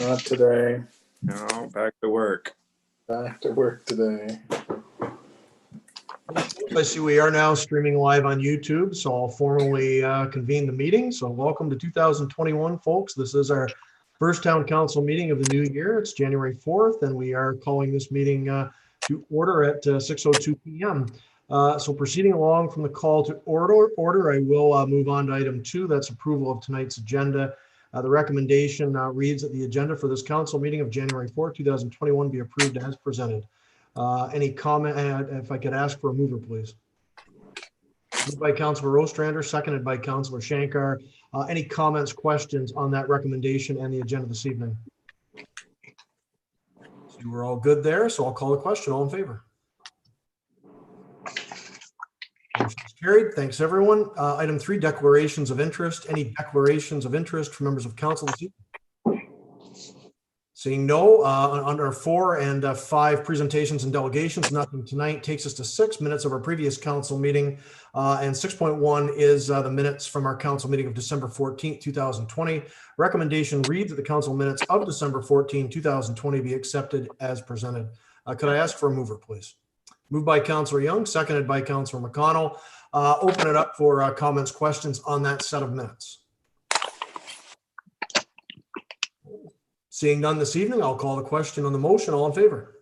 Not today. No, back to work. Back to work today. I see we are now streaming live on YouTube, so I'll formally convene the meeting. So welcome to 2021, folks. This is our first town council meeting of the new year. It's January 4th, and we are calling this meeting to order at 6:02 p.m. So proceeding along from the call to order, I will move on to item 2. That's approval of tonight's agenda. The recommendation reads that the agenda for this council meeting of January 4th, 2021 be approved as presented. Any comment? If I could ask for a mover, please. Moved by Councilor Ostrander, seconded by Councilor Shankar. Any comments, questions on that recommendation and the agenda this evening? So we're all good there, so I'll call the question. All in favor? Motion is carried. Thanks, everyone. Item 3, declarations of interest. Any declarations of interest from members of council this evening? Seeing no, under 4 and 5 presentations and delegations, nothing tonight. Takes us to 6 minutes of our previous council meeting. And 6.1 is the minutes from our council meeting of December 14th, 2020. Recommendation reads that the council minutes of December 14, 2020 be accepted as presented. Could I ask for a mover, please? Moved by Councilor Young, seconded by Councilor McConnell. Open it up for comments, questions on that set of minutes. Seeing none this evening, I'll call the question on the motion. All in favor?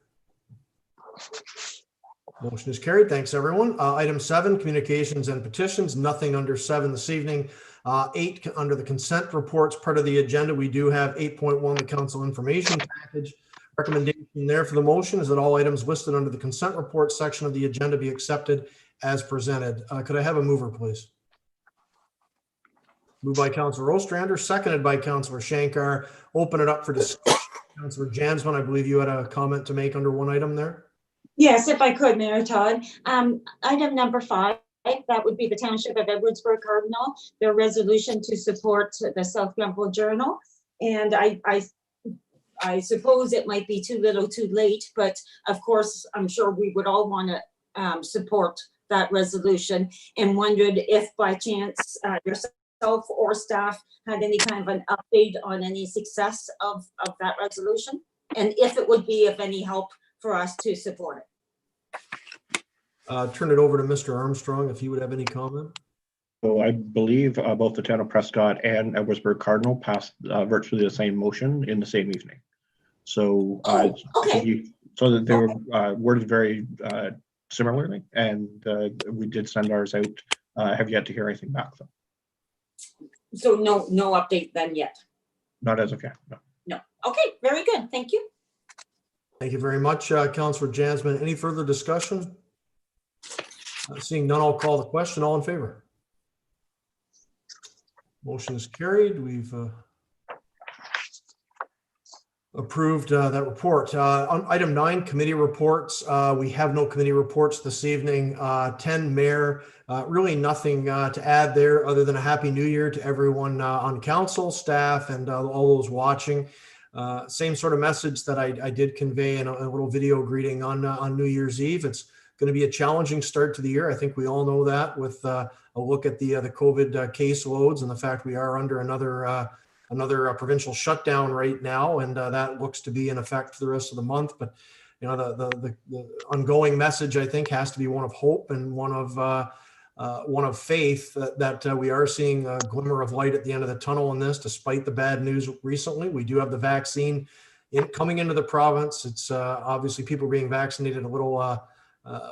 Motion is carried. Thanks, everyone. Item 7, communications and petitions. Nothing under 7 this evening. 8, under the consent reports, part of the agenda, we do have 8.1, the council information package. Recommendation there for the motion is that all items listed under the consent report section of the agenda be accepted as presented. Could I have a mover, please? Moved by Councilor Ostrander, seconded by Councilor Shankar. Open it up for discussion. Councilor Jansman, I believe you had a comment to make under one item there. Yes, if I could, Mayor Todd. Item number 5, that would be the Township of Edwardsburg Cardinal, their resolution to support the South Grenville Journal. And I suppose it might be too little too late, but of course, I'm sure we would all want to support that resolution, and wondered if by chance yourself or staff had any kind of an update on any success of that resolution, and if it would be of any help for us to support it. Turn it over to Mr. Armstrong if he would have any comment. So I believe both the town of Prescott and Edwardsburg Cardinal passed virtually the same motion in the same evening. So, okay. So that they were worded very similarly, and we did send ours out. Have yet to hear anything back though. So no update then yet? Not as of yet, no. No. Okay, very good. Thank you. Thank you very much, Councilor Jansman. Any further discussion? Seeing none, I'll call the question. All in favor? Motion is carried. We've approved that report. On item 9, committee reports. We have no committee reports this evening. 10, Mayor. Really nothing to add there other than a Happy New Year to everyone on council, staff, and all those watching. Same sort of message that I did convey in a little video greeting on New Year's Eve. It's going to be a challenging start to the year. I think we all know that with a look at the COVID case loads and the fact we are under another provincial shutdown right now, and that looks to be in effect for the rest of the month. But you know, the ongoing message, I think, has to be one of hope and one of faith that we are seeing a glimmer of light at the end of the tunnel in this, despite the bad news recently. We do have the vaccine coming into the province. It's obviously people being vaccinated a little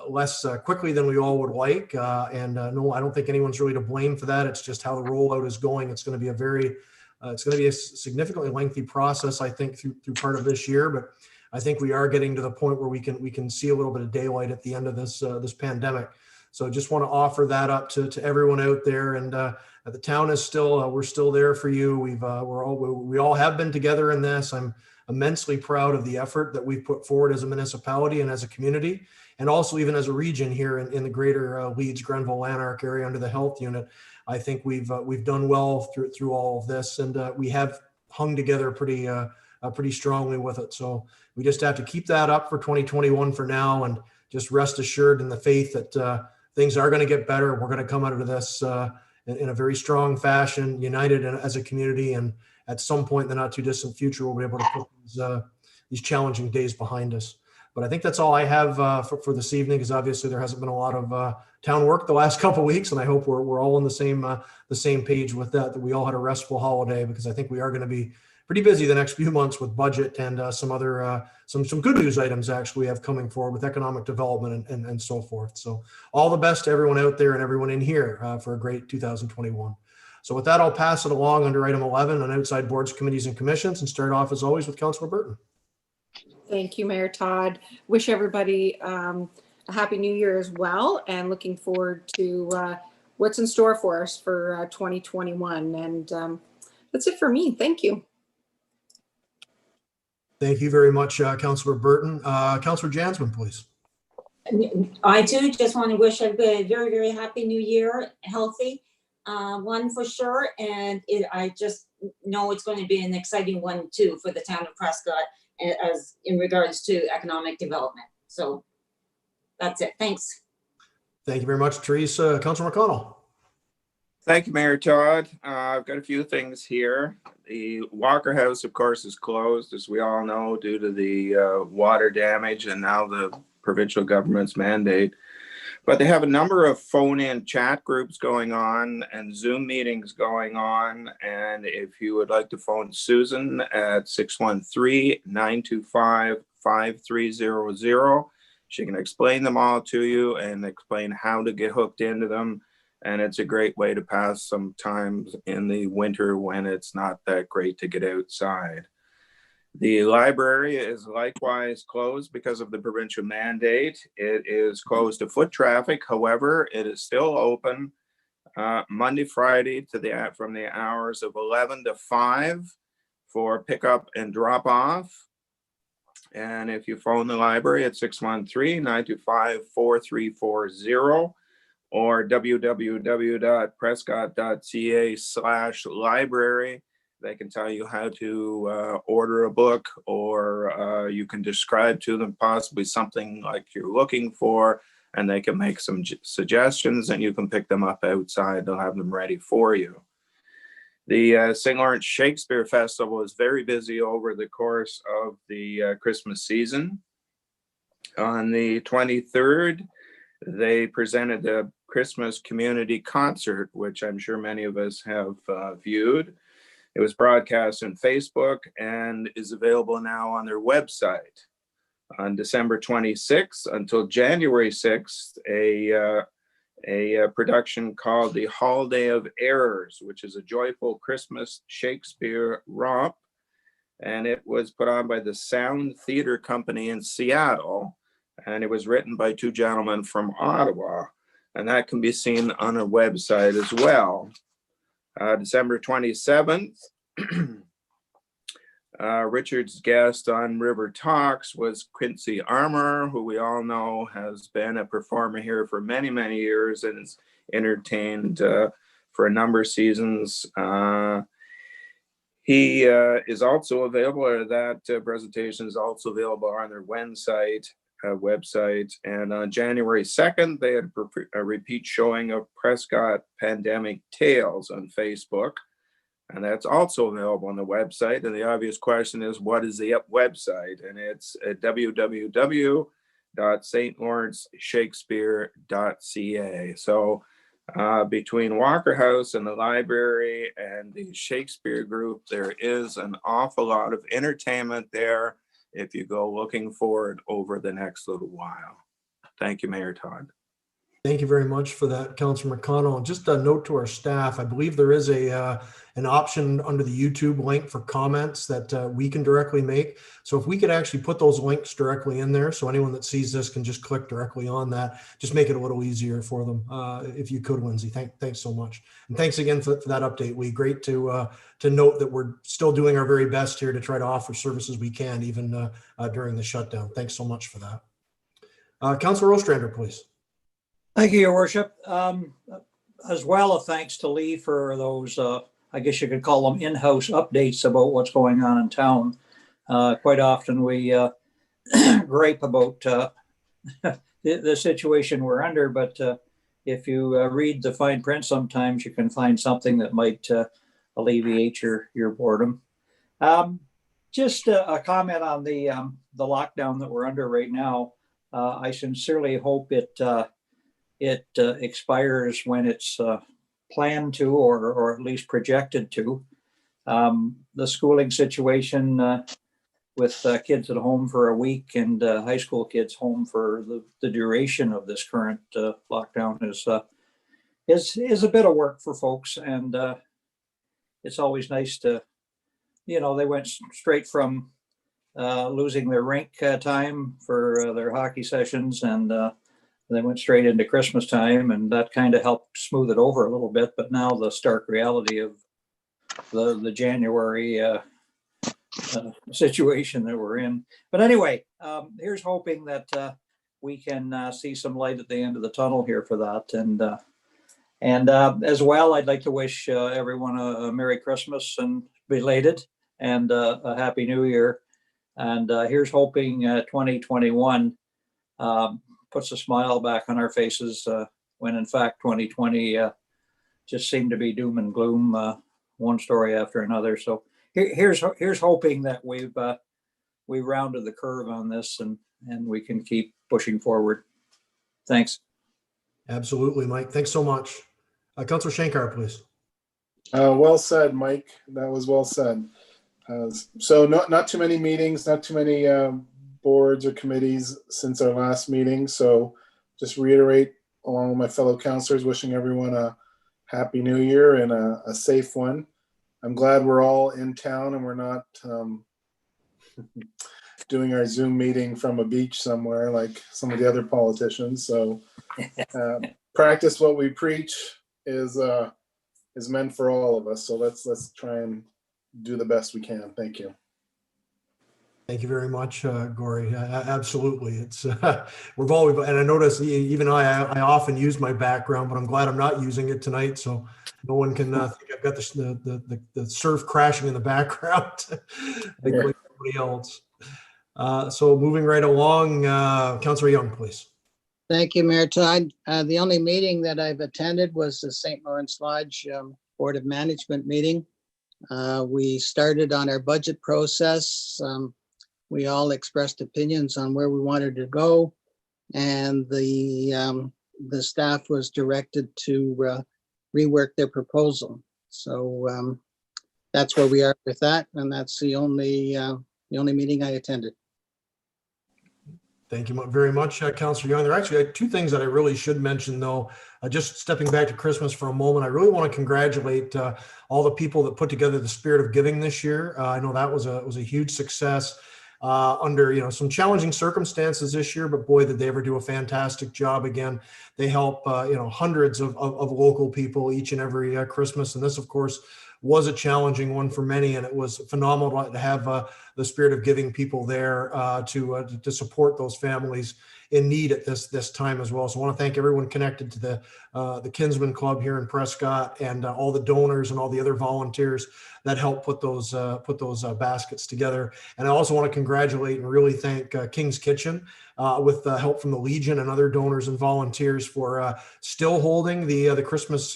less quickly than we all would like. No, I don't think anyone's really to blame for that. It's just how the rollout is going. It's going to be a significantly lengthy process, I think, through part of this year. But I think we are getting to the point where we can see a little bit of daylight at the end of this pandemic. So just want to offer that up to everyone out there. And the town is still, we're still there for you. We all have been together in this. I'm immensely proud of the effort that we've put forward as a municipality and as a community, and also even as a region here in the greater Leeds, Grenville, Lanark area under the health unit. I think we've done well through all of this, and we have hung together pretty strongly with it. So we just have to keep that up for 2021 for now, and just rest assured in the faith that things are going to get better. We're going to come out of this in a very strong fashion, united as a community, and at some point in the not too distant future, we'll be able to put these challenging days behind us. But I think that's all I have for this evening, because obviously there hasn't been a lot of town work the last couple of weeks, and I hope we're all on the same page with that we all had a restful holiday, because I think we are going to be pretty busy the next few months with budget and some other some good news items actually we have coming forward with economic development and so forth. So all the best to everyone out there and everyone in here for a great 2021. So with that, I'll pass it along under item 11 on outside boards, committees, and commissions, and start off as always with Councillor Burton. Thank you, Mayor Todd. Wish everybody a happy new year as well, and looking forward to what's in store for us for 2021. And that's it for me. Thank you. Thank you very much, Councillor Burton. Councillor Jansman, please. I too just want to wish everybody a very, very happy new year, healthy one for sure. And I just know it's going to be an exciting one too for the town of Prescott as in regards to economic development. So that's it. Thanks. Thank you very much, Teresa. Councillor McConnell. Thank you, Mayor Todd. I've got a few things here. The Walker House, of course, is closed, as we all know, due to the water damage and now the provincial government's mandate. But they have a number of phone-in chat groups going on and Zoom meetings going on. And if you would like to phone Susan at 613-925-5300, she can explain them all to you and explain how to get hooked into them. And it's a great way to pass some time in the winter when it's not that great to get outside. The library is likewise closed because of the provincial mandate. It is closed to foot traffic. However, it is still open Monday, Friday from the hours of 11 to 5 for pickup and drop off. And if you phone the library at 613-925-4340 or www.prescott.ca/library, they can tell you how to order a book, or you can describe to them possibly something like you're looking for, and they can make some suggestions and you can pick them up outside. They'll have them ready for you. The St. Lawrence Shakespeare Festival is very busy over the course of the Christmas season. On the 23rd, they presented the Christmas community concert, which I'm sure many of us have viewed. It was broadcast on Facebook and is available now on their website. On December 26th until January 6th, a production called The Holiday of Errors, which is a joyful Christmas Shakespeare romp. And it was put on by the Sound Theater Company in Seattle. And it was written by two gentlemen from Ottawa. And that can be seen on a website as well. December 27th, Richard's guest on River Talks was Quincy Armour, who we all know has been a performer here for many, many years and is entertained for a number of seasons. He is also available, or that presentation is also available on their website. And on January 2nd, they had a repeat showing of Prescott Pandemic Tales on Facebook. And that's also available on the website. And the obvious question is, what is the website? And it's at www.stlawrenceshakespeare.ca. So between Walker House and the library and the Shakespeare group, there is an awful lot of entertainment there if you go looking for it over the next little while. Thank you, Mayor Todd. Thank you very much for that, Councillor McConnell. And just a note to our staff, I believe there is an option under the YouTube link for comments that we can directly make. So if we could actually put those links directly in there, so anyone that sees this can just click directly on that, just make it a little easier for them. If you could, Lindsay, thanks so much. And thanks again for that update, Lee. Great to note that we're still doing our very best here to try to offer services we can, even during the shutdown. Thanks so much for that. Councillor Ostrander, please. Thank you, Your Worship. As well, a thanks to Lee for those, I guess you could call them in-house updates about what's going on in town. Quite often we gripe about the situation we're under, but if you read the fine print, sometimes you can find something that might alleviate your boredom. Just a comment on the lockdown that we're under right now. I sincerely hope it expires when it's planned to, or at least projected to. The schooling situation with kids at home for a week and high school kids home for the duration of this current lockdown is a bit of work for folks, and it's always nice to, they went straight from losing their rink time for their hockey sessions, and they went straight into Christmas time, and that kind of helped smooth it over a little bit. But now the stark reality of the January situation that we're in. But anyway, here's hoping that we can see some light at the end of the tunnel here for that. And as well, I'd like to wish everyone a Merry Christmas and belated, and a Happy New Year. And here's hoping 2021 puts a smile back on our faces when in fact 2020 just seemed to be doom and gloom, one story after another. So here's hoping that we've rounded the curve on this, and we can keep pushing forward. Thanks. Absolutely, Mike. Thanks so much. Councillor Shankar, please. Well said, Mike. That was well said. So not too many meetings, not too many boards or committees since our last meeting. So just reiterate, along with my fellow councillors, wishing everyone a Happy New Year and a safe one. I'm glad we're all in town and we're not doing our Zoom meeting from a beach somewhere like some of the other politicians. So practice what we preach is meant for all of us. So let's try and do the best we can. Thank you. Thank you very much, Gory. Absolutely. It's we've always, and I notice even I often use my background, but I'm glad I'm not using it tonight, so no one can think I've got the surf crashing in the background like everybody else. So moving right along, Councillor Young, please. Thank you, Mayor Todd. The only meeting that I've attended was the St. Lawrence Lodge Board of Management meeting. We started on our budget process. We all expressed opinions on where we wanted to go, and the staff was directed to rework their proposal. So that's where we are with that, and that's the only meeting I attended. Thank you very much, Councillor Young. There are actually two things that I really should mention, though. Just stepping back to Christmas for a moment, I really want to congratulate all the people that put together the Spirit of Giving this year. I know that was a huge success under some challenging circumstances this year, but boy, did they ever do a fantastic job. Again, they help hundreds of local people each and every Christmas, and this, of course, was a challenging one for many, and it was phenomenal to have the Spirit of Giving people there to support those families in need at this time as well. So I want to thank everyone connected to the Kinsman Club here in Prescott, and all the donors and all the other volunteers that helped put those baskets together. And I also want to congratulate and really thank King's Kitchen with help from the Legion and other donors and volunteers for still holding the Christmas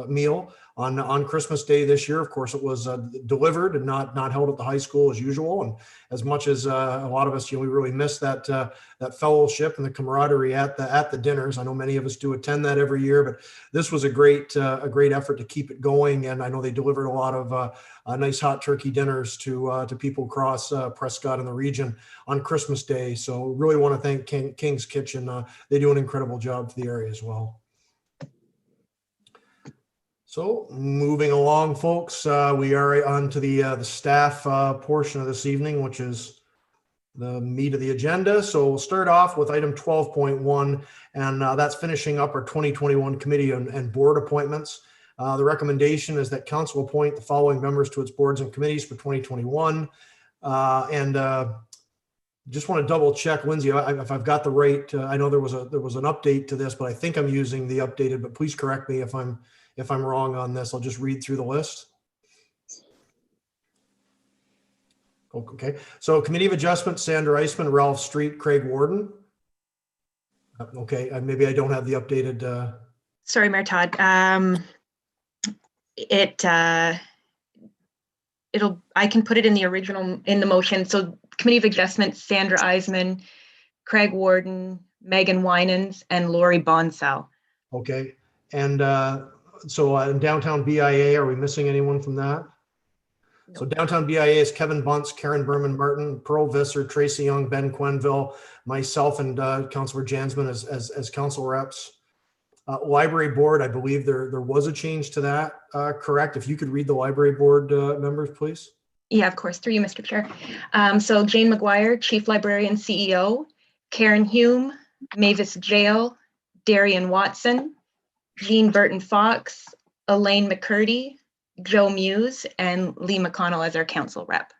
meal on Christmas Day this year. Of course, it was delivered and not held at the high school as usual. And as much as a lot of us, we really miss that fellowship and the camaraderie at the dinners. I know many of us do attend that every year, but this was a great effort to keep it going. And I know they delivered a lot of nice hot turkey dinners to people across Prescott and the region on Christmas Day. So really want to thank King's Kitchen. They do an incredible job for the area as well. So moving along, folks, we are on to the staff portion of this evening, which is the meat of the agenda. So we'll start off with item 12.1, and that's finishing up our 2021 committee and board appointments. The recommendation is that council appoint the following members to its boards and committees for 2021. Just want to double check, Lindsay, if I've got the right. I know there was an update to this, but I think I'm using the updated. But please correct me if I'm wrong on this. I'll just read through the list. Okay, so Committee of Adjustment, Sandra Eisman, Ralph Street, Craig Warden. Okay, maybe I don't have the updated. Sorry, Mayor Todd. I can put it in the original, in the motion. So Committee of Adjustments, Sandra Eisman, Craig Warden, Megan Winans, and Lori Bonsell. Okay. And so in downtown BIA, are we missing anyone from that? No. So downtown BIA is Kevin Bunce, Karen Berman Martin, Pearl Visser, Tracy Young, Ben Quenville, myself, and Councilor Jansman as council reps. Library board, I believe there was a change to that, correct? If you could read the library board members, please. Yeah, of course, through you, Mr. Chair. So Jane McGuire, Chief Librarian, CEO, Karen Hume, Mavis Jail, Darian Watson, Jean Burton Fox, Elaine McCurdy, Joe Muse, and Lee McConnell as our council rep.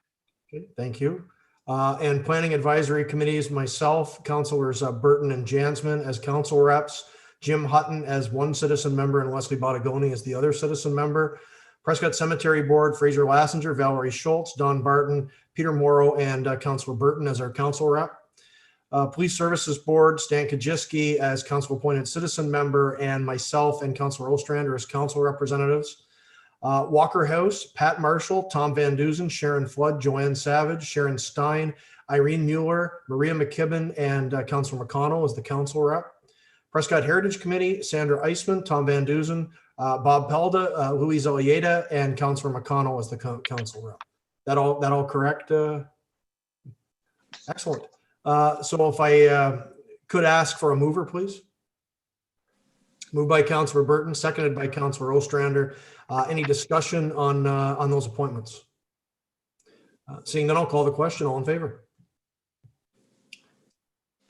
Okay, thank you. And planning advisory committees, myself, councilors Burton and Jansman as council reps, Jim Hutton as one citizen member, and Leslie Bottigoni as the other citizen member. Prescott Cemetery Board, Fraser Lassinger, Valerie Schultz, Don Barton, Peter Morrow, and Councilor Burton as our council rep. Police Services Board, Stan Kajiski as council appointed citizen member, and myself and Councilor Ostrander as council representatives. Walker House, Pat Marshall, Tom Van Duzen, Sharon Flood, Joanne Savage, Sharon Stein, Irene Mueller, Maria McKibben, and Councilor McConnell as the council rep. Prescott Heritage Committee, Sandra Eisman, Tom Van Duzen, Bob Pelda, Louise Eliada, and Councilor McConnell as the council rep. That all correct? Excellent. So if I could ask for a mover, please. Moved by Councilor Burton, seconded by Councilor Ostrander. Any discussion on those appointments? Seeing none, I'll call the question. All in favor?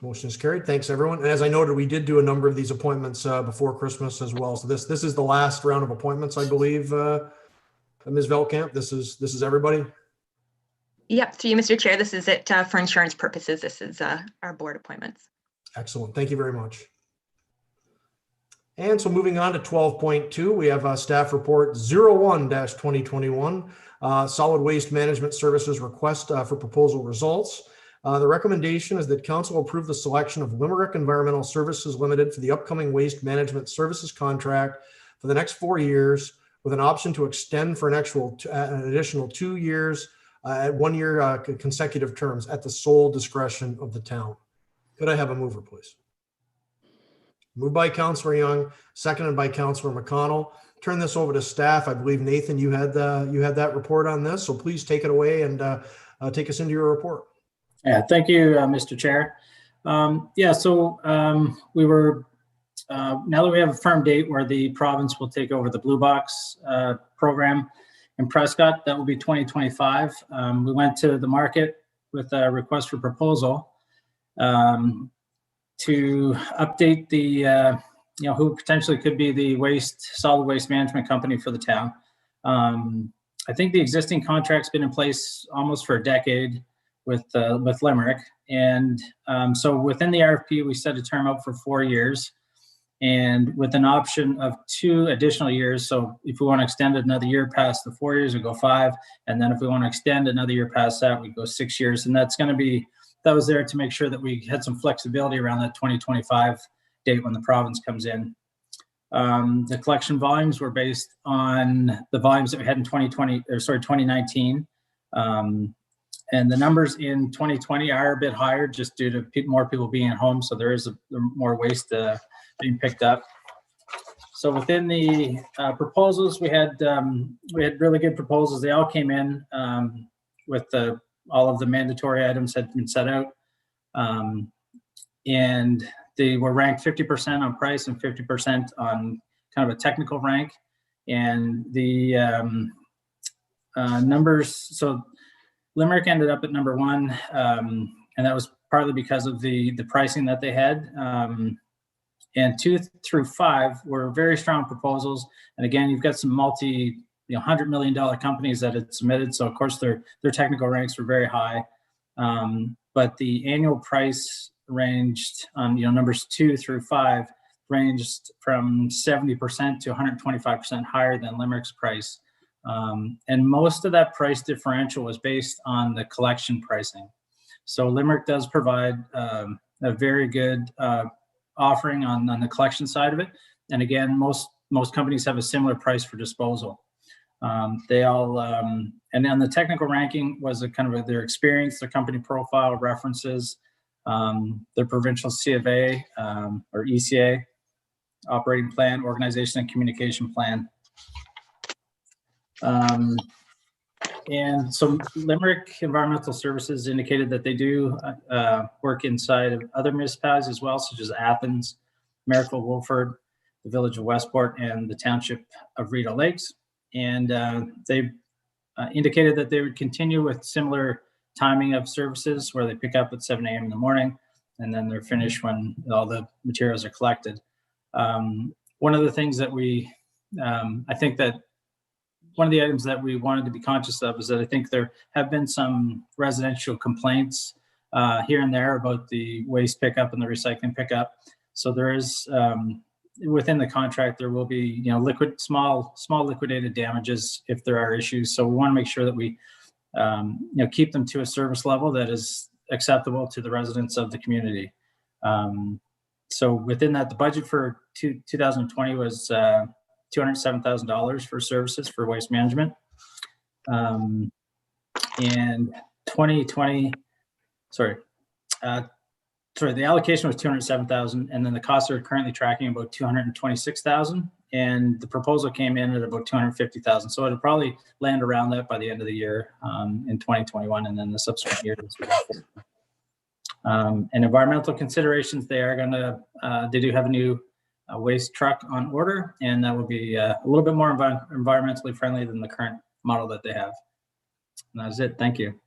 Motion is carried. Thanks, everyone. And as I noted, we did do a number of these appointments before Christmas as well. So this is the last round of appointments, I believe. Ms. Velkamp, this is everybody. Yep, through you, Mr. Chair. This is it for insurance purposes. This is our board appointments. Excellent. Thank you very much. And so moving on to 12.2, we have staff report 01-2021, solid waste management services request for proposal results. The recommendation is that council approve the selection of Limerick Environmental Services Limited for the upcoming waste management services contract for the next 4 years, with an option to extend for an additional 2 years at 1 year consecutive terms at the sole discretion of the town. Could I have a mover, please? Moved by Councilor Young, seconded by Councilor McConnell. Turn this over to staff. I believe, Nathan, you had that report on this, so please take it away and take us into your report. Yeah, thank you, Mr. Chair. We were, now that we have a firm date where the province will take over the Blue Box program in Prescott, that will be 2025. We went to the market with a request for proposal to update the, who potentially could be the solid waste management company for the town. I think the existing contract's been in place almost for a decade with Limerick. And so within the RFP, we set a term out for 4 years and with an option of 2 additional years. So if we want to extend it another year past the 4 years, we go 5. And then if we want to extend another year past that, we go 6 years. And that's going to be, that was there to make sure that we had some flexibility around that 2025 date when the province comes in. The collection volumes were based on the volumes that we had in 2019. And the numbers in 2020 are a bit higher just due to more people being at home. So there is more waste being picked up. So within the proposals, we had really good proposals. They all came in with all of the mandatory items had been set out. And they were ranked 50% on price and 50% on kind of a technical rank. And the numbers, so Limerick ended up at number 1, and that was partly because of the pricing that they had. And 2 through 5 were very strong proposals. And again, you've got some $100 million companies that had submitted. So of course their technical ranks were very high. But the annual price ranged on numbers 2 through 5 ranged from 70% to 125% higher than Limerick's price. And most of that price differential was based on the collection pricing. So Limerick does provide a very good offering on the collection side of it. And again, most companies have a similar price for disposal. They all, and then the technical ranking was a kind of their experience, their company profile, references, their provincial C of A or ECA, operating plan, organization and communication plan. And so Limerick Environmental Services indicated that they do work inside of other municipalities as well, such as Athens, Merrifield, Wolford, the village of Westport, and the township of Rideau Lakes. And they indicated that they would continue with similar timing of services where they pick up at 7 a.m. in the morning and then they're finished when all the materials are collected. One of the things that I think that one of the items that we wanted to be conscious of is that I think there have been some residential complaints here and there about the waste pickup and the recycling pickup. So there is, within the contract, there will be, small liquidated damages if there are issues. So we want to make sure that we, keep them to a service level that is acceptable to the residents of the community. So within that, the budget for 2020 was $207,000 for services for waste management. And 2020, the allocation was $207,000, and then the costs are currently tracking about $226,000, and the proposal came in at about $250,000. So it'll probably land around that by the end of the year in 2021, and then the subsequent years. And environmental considerations, they do have a new waste truck on order, and that will be a little bit more environmentally friendly than the current model that they have. And that's it. Thank you.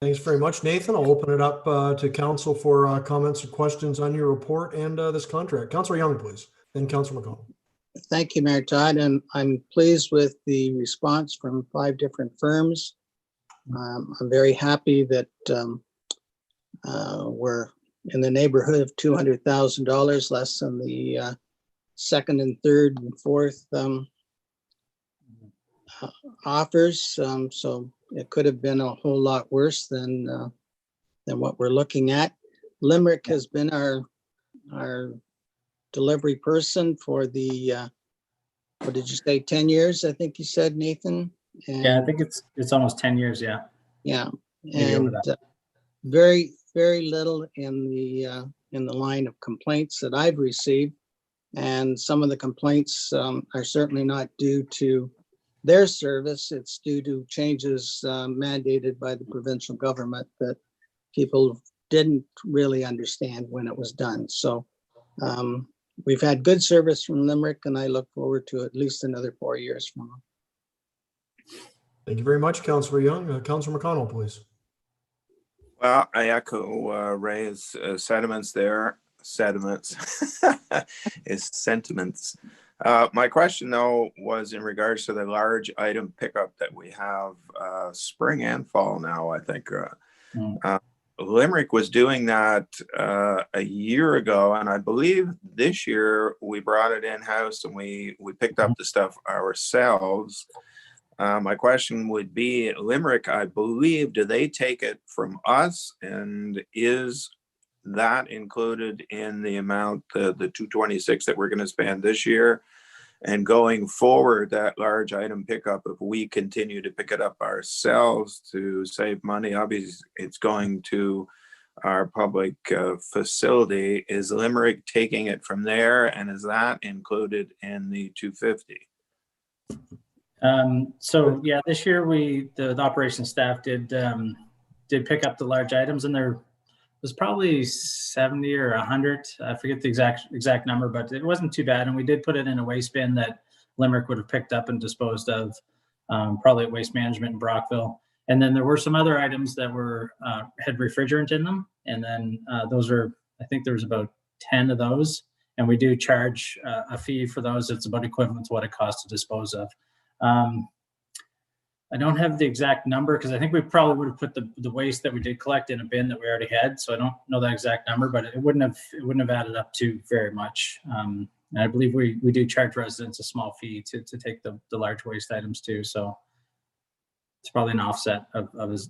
Thanks very much, Nathan. I'll open it up to council for comments or questions on your report and this contract. Councillor Young, please. Then Councillor McConnell. Thank you, Mayor Todd, and I'm pleased with the response from 5 different firms. I'm very happy that we're in the neighborhood of $200,000, less than the second and third and fourth offers. So it could have been a whole lot worse than what we're looking at. Limerick has been our delivery person for the what did you say, 10 years? I think you said, Nathan. And yeah, I think it's almost 10 years. Yeah. Yeah, and very little in the line of complaints that I've received, and some of the complaints are certainly not due to their service. It's due to changes mandated by the provincial government that people didn't really understand when it was done. So we've had good service from Limerick, and I look forward to at least another 4 years from them. Thank you very much, Councillor Young. Councillor McConnell, please. Well, I echo Ray's sentiments there. His sentiments. My question, though, was in regards to the large item pickup that we have spring and fall now, I think. Limerick was doing that a year ago, and I believe this year we brought it in-house and we picked up the stuff ourselves. My question would be, Limerick, I believe, do they take it from us, and is that included in the amount, the 226 that we're going to spend this year? And going forward, that large item pickup, if we continue to pick it up ourselves to save money, obviously it's going to our public facility. Is Limerick taking it from there, and is that included in the 250? So yeah, this year the operations staff did pick up the large items, and there was probably 70 or 100. I forget the exact number, but it wasn't too bad. And we did put it in a waste bin that Limerick would have picked up and disposed of, probably at Waste Management in Brockville. And then there were some other items that had refrigerant in them, and then those are, I think there was about 10 of those, and we do charge a fee for those. It's about equivalent to what it costs to dispose of. I don't have the exact number because I think we probably would have put the waste that we did collect in a bin that we already had. So I don't know that exact number, but it wouldn't have added up to very much. And I believe we do charge residents a small fee to take the large waste items too. So it's probably an offset of $0.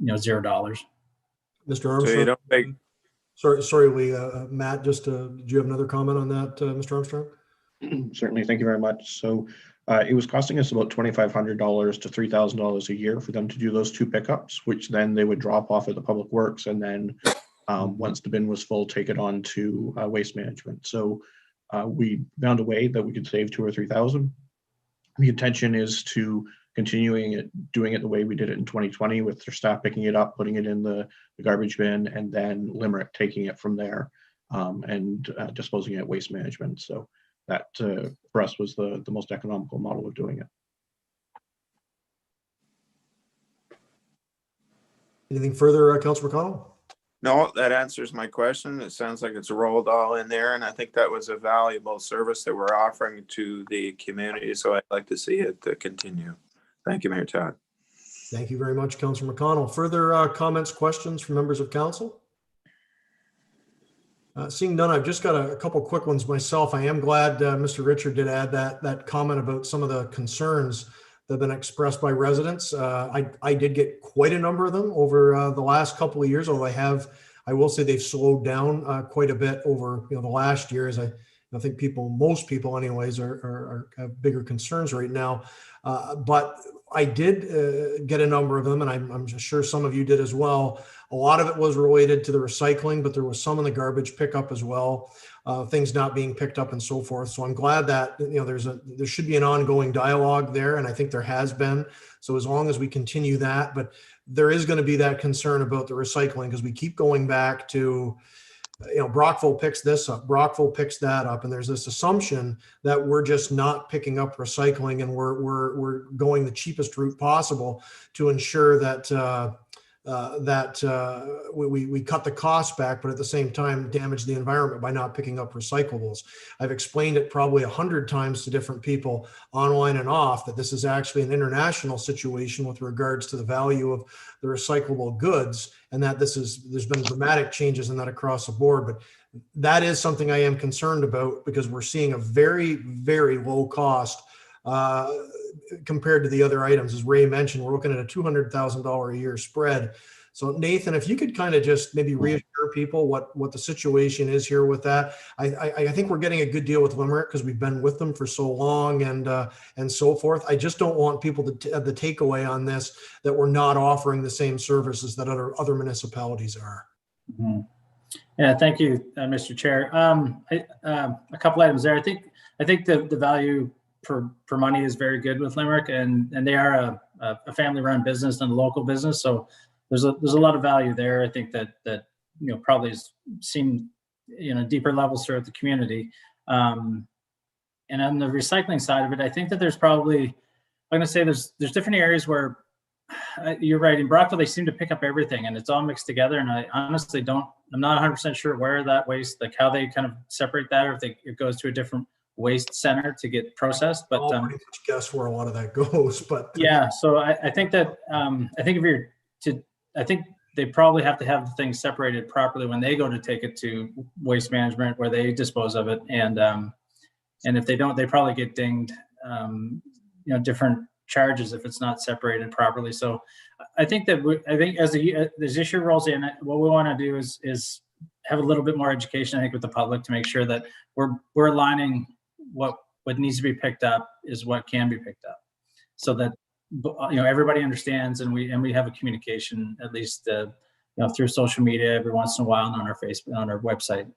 Mr. Armstrong. So you don't think? Sorry, Lee. Matt, do you have another comment on that, Mr. Armstrong? Certainly, thank you very much. So it was costing us about $2,500 to $3,000 a year for them to do those 2 pickups, which then they would drop off at the Public Works, and then once the bin was full, take it on to Waste Management. So we found a way that we could save $2,000 or $3,000. The intention is to doing it the way we did it in 2020, with their staff picking it up, putting it in the garbage bin, and then Limerick taking it from there and disposing it at Waste Management. So that for us was the most economical model of doing it. Anything further, Councillor McConnell? No, that answers my question. It sounds like it's rolled all in there, and I think that was a valuable service that we're offering to the community. So I'd like to see it continue. Thank you, Mayor Todd. Thank you very much, Councillor McConnell. Further comments, questions from members of council? Seeing none, I've just got a couple quick ones myself. I am glad Mr. Richard did add that comment about some of the concerns that have been expressed by residents. I did get quite a number of them over the last couple of years, although I will say they've slowed down quite a bit over the last year, as I think most people anyways have bigger concerns right now. But I did get a number of them, and I'm sure some of you did as well. A lot of it was related to the recycling, but there was some in the garbage pickup as well, things not being picked up and so forth. So I'm glad that there should be an ongoing dialogue there, and I think there has been. So as long as we continue that, but there is going to be that concern about the recycling, because we keep going back to, Brockville picks this up, Brockville picks that up, and there's this assumption that we're just not picking up recycling, and we're going the cheapest route possible to ensure that we cut the cost back, but at the same time damage the environment by not picking up recyclables. I've explained it probably 100 times to different people online and off that this is actually an international situation with regards to the value of the recyclable goods, and that there's been dramatic changes in that across the board. But that is something I am concerned about, because we're seeing a very, very low cost compared to the other items. As Ray mentioned, we're looking at a $200,000 a year spread. So Nathan, if you could kind of just maybe reassure people what the situation is here with that. I think we're getting a good deal with Limerick because we've been with them for so long and so forth. I just don't want people to have the takeaway on this that we're not offering the same services that other municipalities are. Mm-hmm. Yeah, thank you, Mr. Chair. A couple items there. I think the value for money is very good with Limerick, and they are a family-run business and a local business. So there's a lot of value there. I think that probably has seen deeper levels throughout the community. And on the recycling side of it, I think that there's probably, I'm going to say there's different areas where you're right. In Brockville, they seem to pick up everything, and it's all mixed together. And I honestly I'm not 100% sure where that waste, like how they kind of separate that, or if it goes to a different waste center to get processed. But I'll pretty much guess where a lot of that goes. But yeah, so I think that I think they probably have to have the things separated properly when they go to take it to Waste Management, where they dispose of it. And if they don't, they probably get dinged, different charges if it's not separated properly. So I think as this issue rolls in, what we want to do is have a little bit more education, I think, with the public, to make sure that we're aligning what needs to be picked up is what can be picked up, so that everybody understands, and we have a communication, at least through social media every once in a while, and on our Facebook, on our website.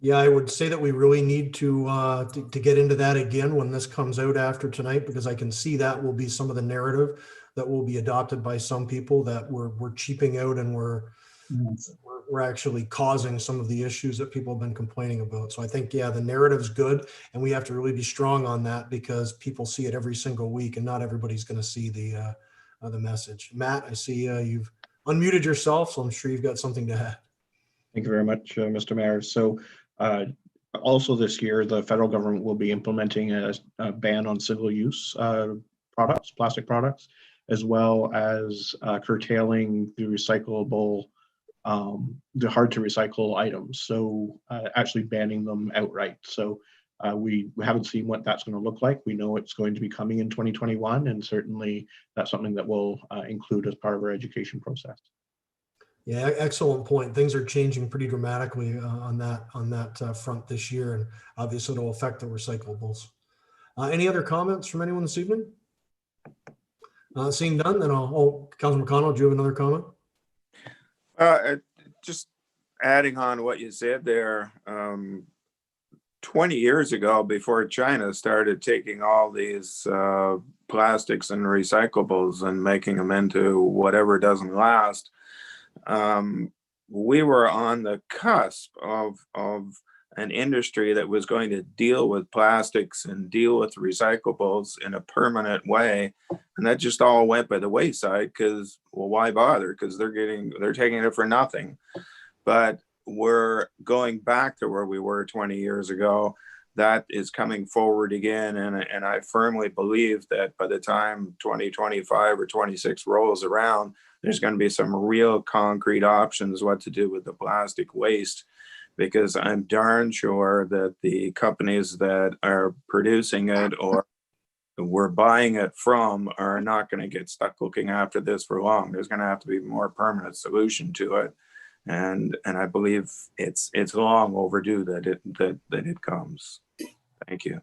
Yeah, I would say that we really need to get into that again when this comes out after tonight, because I can see that will be some of the narrative that will be adopted by some people, that we're cheaping out and we're actually causing some of the issues that people have been complaining about. So I think, yeah, the narrative's good, and we have to really be strong on that, because people see it every single week, and not everybody's going to see the message. Matt, I see you've unmuted yourself, so I'm sure you've got something to add. Thank you very much, Mr. Mayor. So also this year, the federal government will be implementing a ban on single-use products, plastic products, as well as curtailing the recyclable, the hard to recycle items. So actually banning them outright. So we haven't seen what that's going to look like. We know it's going to be coming in 2021, and certainly that's something that we'll include as part of our education process. Yeah, excellent point. Things are changing pretty dramatically on that front this year, and obviously it'll affect the recyclables. Any other comments from anyone this evening? Seeing none, then Councilor McConnell, do you have another comment? Just adding on what you said there, 20 years ago, before China started taking all these plastics and recyclables and making them into whatever doesn't last, we were on the cusp of an industry that was going to deal with plastics and deal with recyclables in a permanent way. And that just all went by the wayside because, well, why bother? Because they're taking it for nothing. But we're going back to where we were 20 years ago. That is coming forward again. And I firmly believe that by the time 2025 or 26 rolls around, there's going to be some real concrete options what to do with the plastic waste, because I'm darn sure that the companies that are producing it or we're buying it from are not going to get stuck looking after this for long. There's going to have to be a more permanent solution to it. And I believe it's long overdue that it comes. Thank you.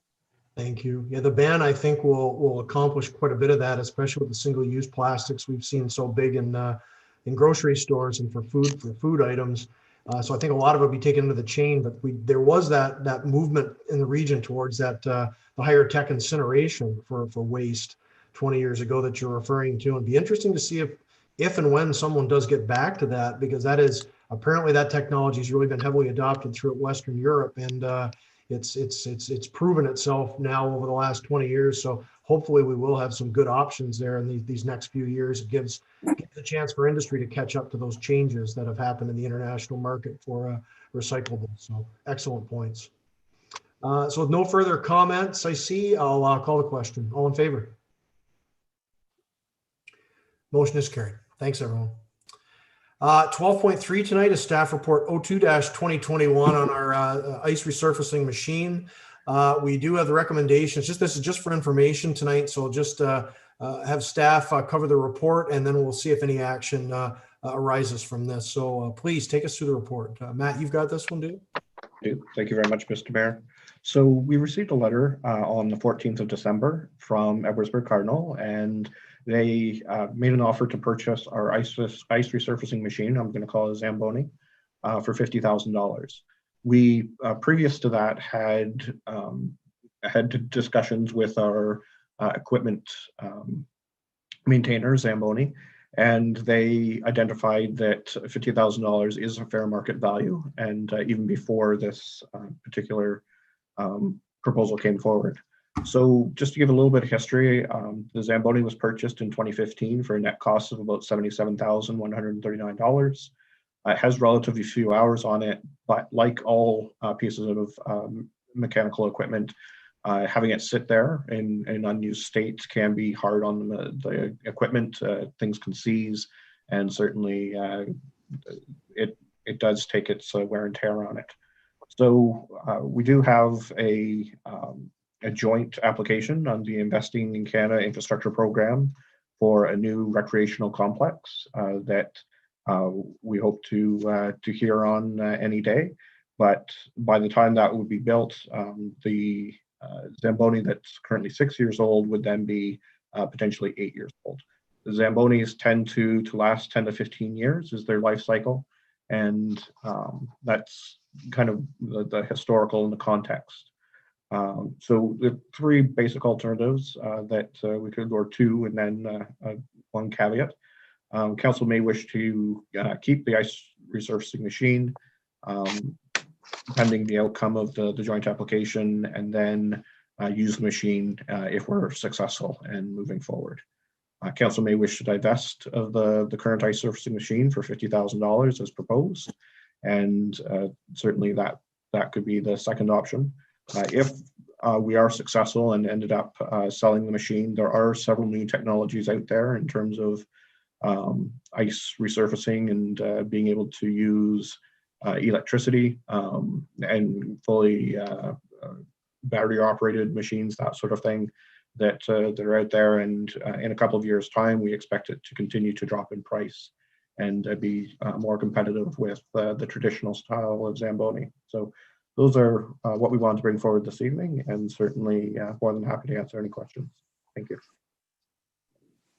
Thank you. Yeah, the ban, I think, will accomplish quite a bit of that, especially with the single-use plastics we've seen so big in grocery stores and for food items. So I think a lot of it will be taken into the chain, but there was that movement in the region towards that the higher tech incineration for waste 20 years ago that you're referring to. And it'd be interesting to see if and when someone does get back to that, because that is apparently that technology has really been heavily adopted throughout Western Europe, and it's proven itself now over the last 20 years. So hopefully we will have some good options there in these next few years. It gives a chance for industry to catch up to those changes that have happened in the international market for recyclables. So excellent points. So with no further comments, I'll call the question. All in favor? Motion is carried. Thanks, everyone. 12.3 tonight is staff report 02-2021 on our ice resurfacing machine. We do have the recommendations. This is just for information tonight, so just have staff cover the report, and then we'll see if any action arises from this. So please take us through the report. Matt, you've got this one, do you? Thank you very much, Mr. Mayor. So we received a letter on the 14th of December from Edwardsburg Cardinal, and they made an offer to purchase our ice resurfacing machine. I'm going to call it a Zamboni for $50,000. We previous to that had discussions with our equipment maintainer, Zamboni, and they identified that $50,000 is a fair market value. And even before this particular proposal came forward. So just to give a little bit of history, the Zamboni was purchased in 2015 for a net cost of about $77,139. It has relatively few hours on it, but like all pieces of mechanical equipment, having it sit there in an unused state can be hard on the equipment. Things can seize, and certainly it does take its wear and tear on it. So we do have a joint application on the Investing in Canada Infrastructure Program for a new recreational complex that we hope to hear on any day. But by the time that would be built, the Zamboni that's currently 6 years old would then be potentially 8 years old. The Zambonis tend to last 10 to 15 years is their life cycle. And that's kind of the historical and the context. So the three basic alternatives that we could, or two, and then one caveat. Council may wish to keep the ice resurfacing machine pending the outcome of the joint application, and then use the machine if we're successful and moving forward. Council may wish to divest of the current ice surfacing machine for $50,000 as proposed, and certainly that could be the second option. If we are successful and ended up selling the machine, there are several new technologies out there in terms of ice resurfacing and being able to use electricity and fully battery operated machines, that sort of thing, that are out there. And in a couple of years' time, we expect it to continue to drop in price. and be more competitive with the traditional style of Zamboni. So those are what we wanted to bring forward this evening, and certainly more than happy to answer any questions. Thank you.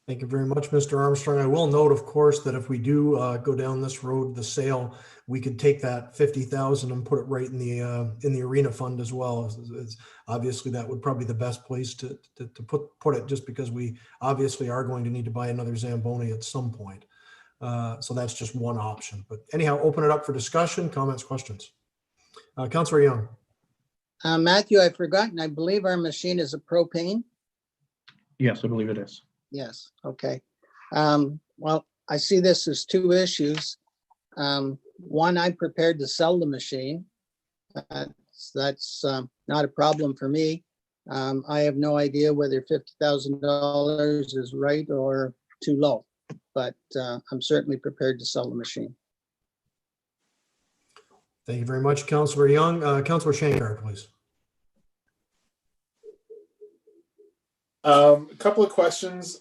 Thank you very much, Mr. Armstrong. I will note, of course, that if we do go down this road, the sale, we could take that 50,000 and put it right in the arena fund as well. Obviously, that would probably be the best place to put it, just because we obviously are going to need to buy another Zamboni at some point. So that's just one option. But anyhow, open it up for discussion, comments, questions. Councillor Young. Matthew, I've forgotten. I believe our machine is a propane. Yes, I believe it is. Yes, okay. Well, I see this as two issues. One, I'm prepared to sell the machine. That's not a problem for me. I have no idea whether $50,000 is right or too low, but I'm certainly prepared to sell the machine. Thank you very much, Councillor Young. Councillor Shankar, please. A couple of questions.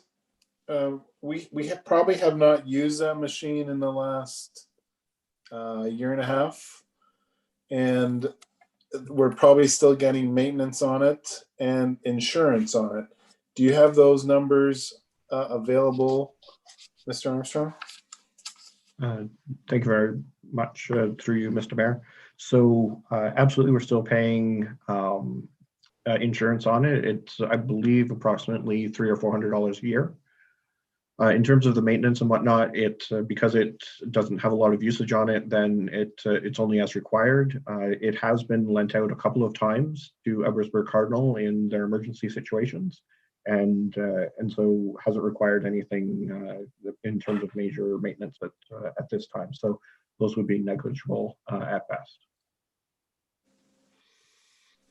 We probably have not used that machine in the last year and a half, and we're probably still getting maintenance on it and insurance on it. Do you have those numbers available, Mr. Armstrong? Thank you very much, through you, Mr. Mayor. So absolutely, we're still paying insurance on it. It's, I believe, approximately $300 or $400 a year. In terms of the maintenance and whatnot, because it doesn't have a lot of usage on it, then it's only as required. It has been lent out a couple of times to Edwardsburg Cardinal in their emergency situations, and so hasn't required anything in terms of major maintenance at this time. So those would be negligible at best.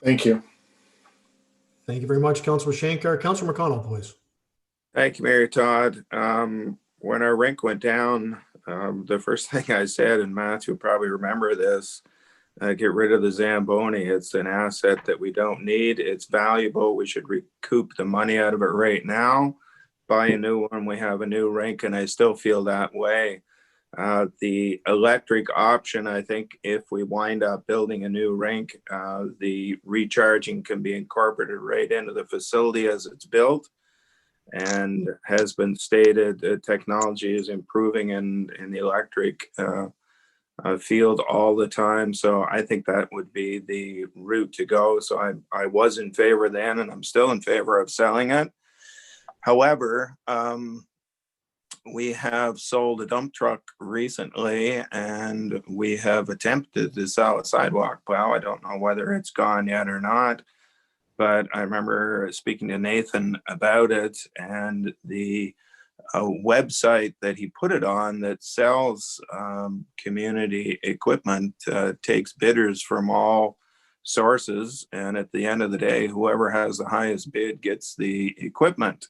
Thank you. Thank you very much, Councillor Shankar. Councillor McConnell, please. Thank you, Mayor Todd. When our rink went down, the first thing I said, and Matthew will probably remember this, get rid of the Zamboni. It's an asset that we don't need. It's valuable. We should recoup the money out of it right now, buy a new one. We have a new rink, and I still feel that way. The electric option, I think if we wind up building a new rink, the recharging can be incorporated right into the facility as it's built. And has been stated that technology is improving in the electric field all the time. So I think that would be the route to go. So I was in favor then, and I'm still in favor of selling it. However, we have sold a dump truck recently, and we have attempted to sell a sidewalk plow. I don't know whether it's gone yet or not, but I remember speaking to Nathan about it, and the website that he put it on that sells community equipment takes bidders from all sources, and at the end of the day, whoever has the highest bid gets the equipment.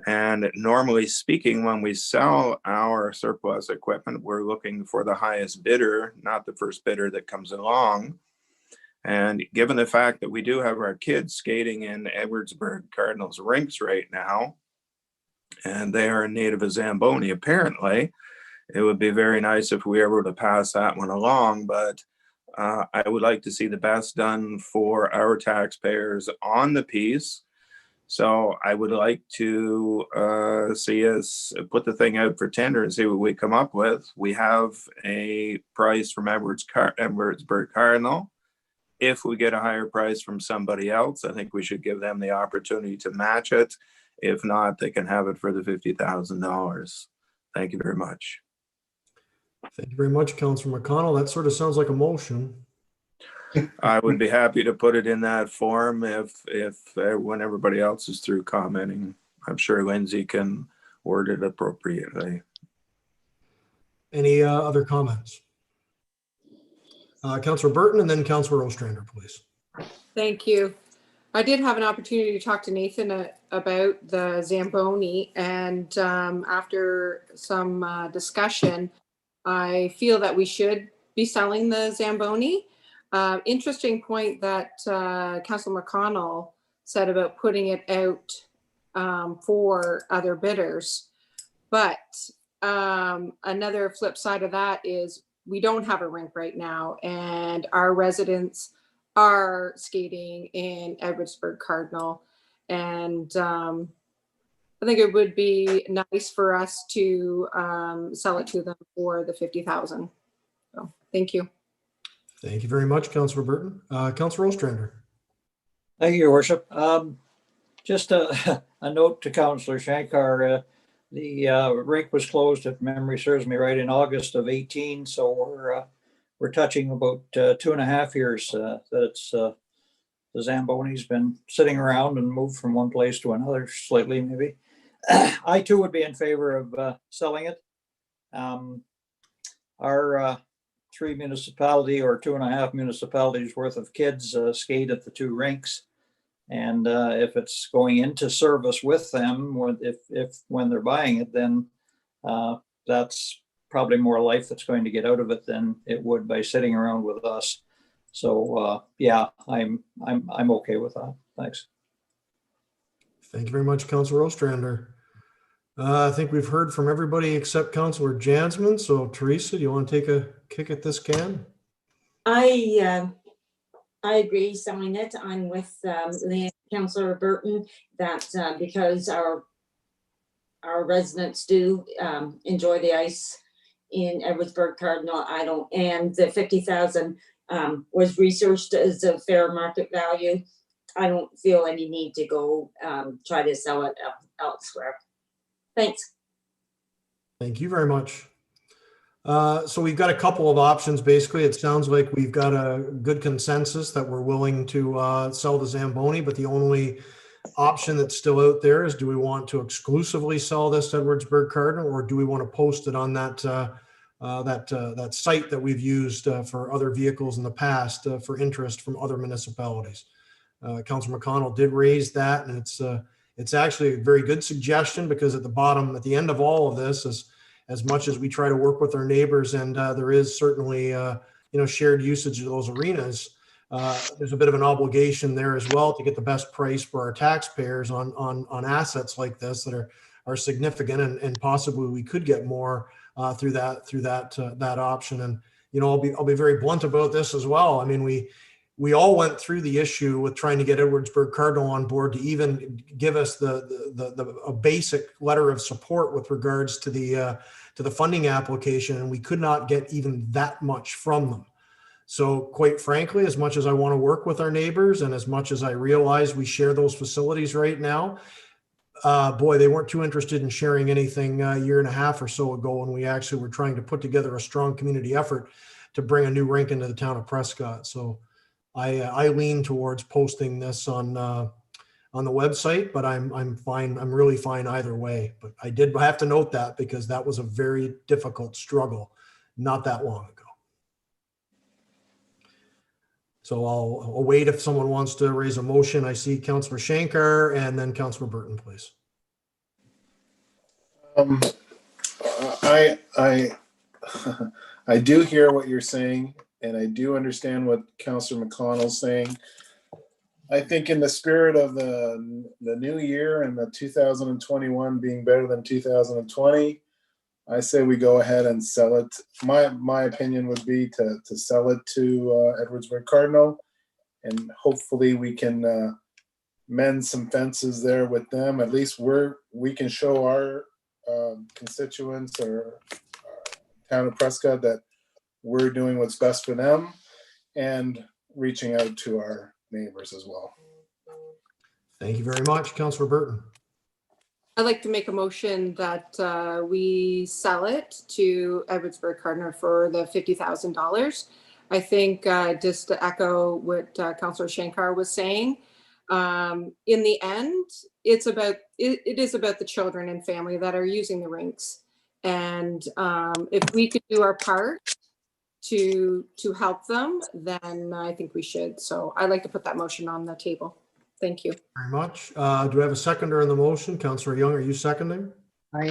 And normally speaking, when we sell our surplus equipment, we're looking for the highest bidder, not the first bidder that comes along. And given the fact that we do have our kids skating in Edwardsburg Cardinals rinks right now, and they are in need of a Zamboni, apparently, it would be very nice if we were to pass that one along. But I would like to see the best done for our taxpayers on the piece. So I would like to see us put the thing out for tender and see what we come up with. We have a price from Edwardsburg Cardinal. If we get a higher price from somebody else, I think we should give them the opportunity to match it. If not, they can have it for the $50,000. Thank you very much. Thank you very much, Councillor McConnell. That sort of sounds like a motion. I would be happy to put it in that form if when everybody else is through commenting. I'm sure Lindsay can word it appropriately. Any other comments? Councillor Burton and then Councillor Ostrander, please. Thank you. I did have an opportunity to talk to Nathan about the Zamboni, and after some discussion, I feel that we should be selling the Zamboni. Interesting point that Councillor McConnell said about putting it out for other bidders. But another flip side of that is we don't have a rink right now, and our residents are skating in Edwardsburg Cardinal. And I think it would be nice for us to sell it to them for the 50,000. So thank you. Thank you very much, Councillor Burton. Councillor Ostrander. Thank you, Your Worship. Just a note to Councillor Shankar. The rink was closed, if memory serves me right, in August of 18. So we're touching about 2.5 years that it's the Zamboni's been sitting around and moved from one place to another slightly, maybe. I too would be in favor of selling it. Our 3 municipality or 2.5 municipalities worth of kids skate at the 2 rinks. And if it's going into service with them, if when they're buying it, then that's probably more life that's going to get out of it than it would by sitting around with us. So yeah, I'm okay with that. Thanks. Thank you very much, Councillor Ostrander. I think we've heard from everybody except Councillor Jansman. So Teresa, do you want to take a kick at this can? I agree selling it. I'm with Councillor Burton that because our residents do enjoy the ice in Edwardsburg Cardinal, I don't, and the 50,000 was researched as a fair market value. I don't feel any need to go try to sell it elsewhere. Thanks. Thank you very much. So we've got a couple of options. Basically, it sounds like we've got a good consensus that we're willing to sell the Zamboni, but the only option that's still out there is, do we want to exclusively sell this Edwardsburg Cardinal, or do we want to post it on that that site that we've used for other vehicles in the past for interest from other municipalities? Councillor McConnell did raise that, and it's actually a very good suggestion, because at the bottom, at the end of all of this, is as much as we try to work with our neighbors, and there is certainly shared usage of those arenas, there's a bit of an obligation there as well to get the best price for our taxpayers on assets like this that are significant, and possibly we could get more through that option. And I'll be very blunt about this as well. I mean, we all went through the issue with trying to get Edwardsburg Cardinal on board to even give us a basic letter of support with regards to the funding application, and we could not get even that much from them. So quite frankly, as much as I want to work with our neighbors, and as much as I realize we share those facilities right now, boy, they weren't too interested in sharing anything a year and a half or so ago, when we actually were trying to put together a strong community effort to bring a new rink into the town of Prescott. So I lean towards posting this on the website, but I'm fine. I'm really fine either way. But I did have to note that, because that was a very difficult struggle not that long ago. So I'll wait if someone wants to raise a motion. I see Councillor Shankar and then Councillor Burton, please. I do hear what you're saying, and I do understand what Councillor McConnell's saying. I think in the spirit of the new year and the 2021 being better than 2020, I say we go ahead and sell it. My opinion would be to sell it to Edwardsburg Cardinal, and hopefully we can mend some fences there with them. At least we can show our constituents or town of Prescott that we're doing what's best for them, and reaching out to our neighbors as well. Thank you very much, Councillor Burton. I'd like to make a motion that we sell it to Edwardsburg Cardinal for the $50,000. I think just to echo what Councillor Shankar was saying, in the end, it is about the children and family that are using the rinks. And if we could do our part to help them, then I think we should. So I'd like to put that motion on the table. Thank you. Very much. Do we have a seconder on the motion? Councillor Young, are you seconding? I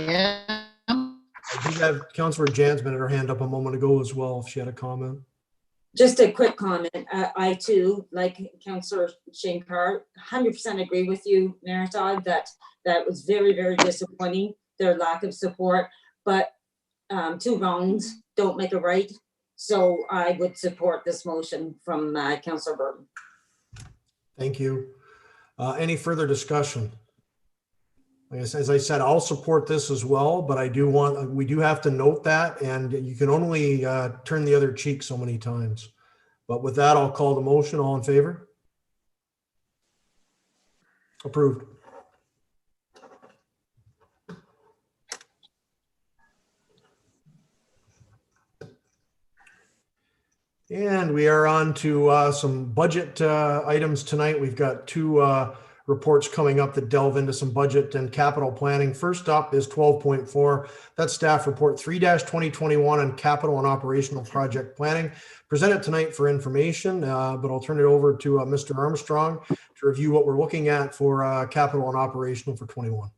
am. I did have Councillor Jansman had her hand up a moment ago as well, if she had a comment. Just a quick comment. I too, like Councillor Shankar, 100% agree with you, Mayor Todd, that was very, very disappointing, their lack of support. But two wrongs don't make a right. So I would support this motion from Councillor Burton. Thank you. Any further discussion? As I said, I'll support this as well, but we do have to note that, and you can only turn the other cheek so many times. But with that, I'll call the motion. All in favor? Approved. And we are on to some budget items tonight. We've got two reports coming up that delve into some budget and capital planning. First up is 12.4. That's staff report 3-2021 on capital and operational project planning. Presented tonight for information, but I'll turn it over to Mr. Armstrong to review what we're looking at for capital and operational for 21.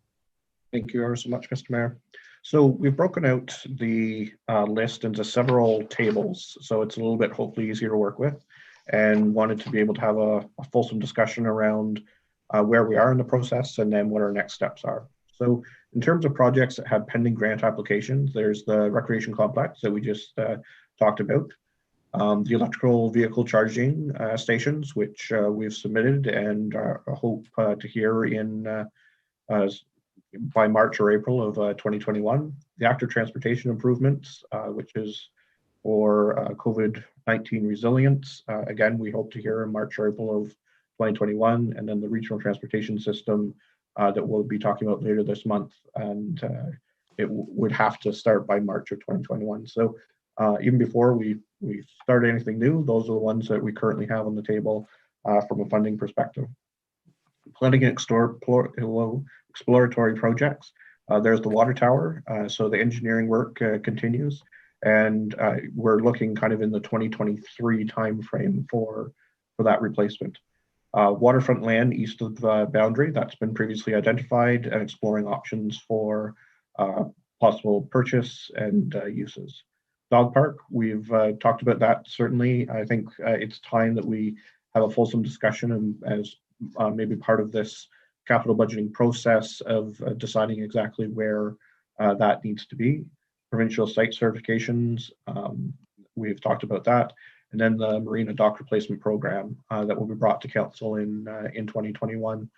Thank you ever so much, Mr. Mayor. So we've broken out the list into several tables, so it's a little bit hopefully easier to work with, and wanted to be able to have a fulsome discussion around where we are in the process and then what our next steps are. So in terms of projects that have pending grant applications, there's the recreation complex that we just talked about, the electrical vehicle charging stations, which we've submitted and hope to hear in by March or April of 2021. The active transportation improvements, which is for COVID-19 resilience. Again, we hope to hear in March or April of 2021, and then the regional transportation system that we'll be talking about later this month, and it would have to start by March of 2021. So even before we start anything new, those are the ones that we currently have on the table from a funding perspective. Planning and exploratory projects. There's the water tower. So the engineering work continues, and we're looking kind of in the 2023 timeframe for that replacement. Waterfront land east of the boundary that's been previously identified, and exploring options for possible purchase and uses. Dog park, we've talked about that certainly. I think it's time that we have a fulsome discussion and as maybe part of this capital budgeting process of deciding exactly where that needs to be. Provincial site certifications, we've talked about that. And then the marina dock replacement program that will be brought to council in 2021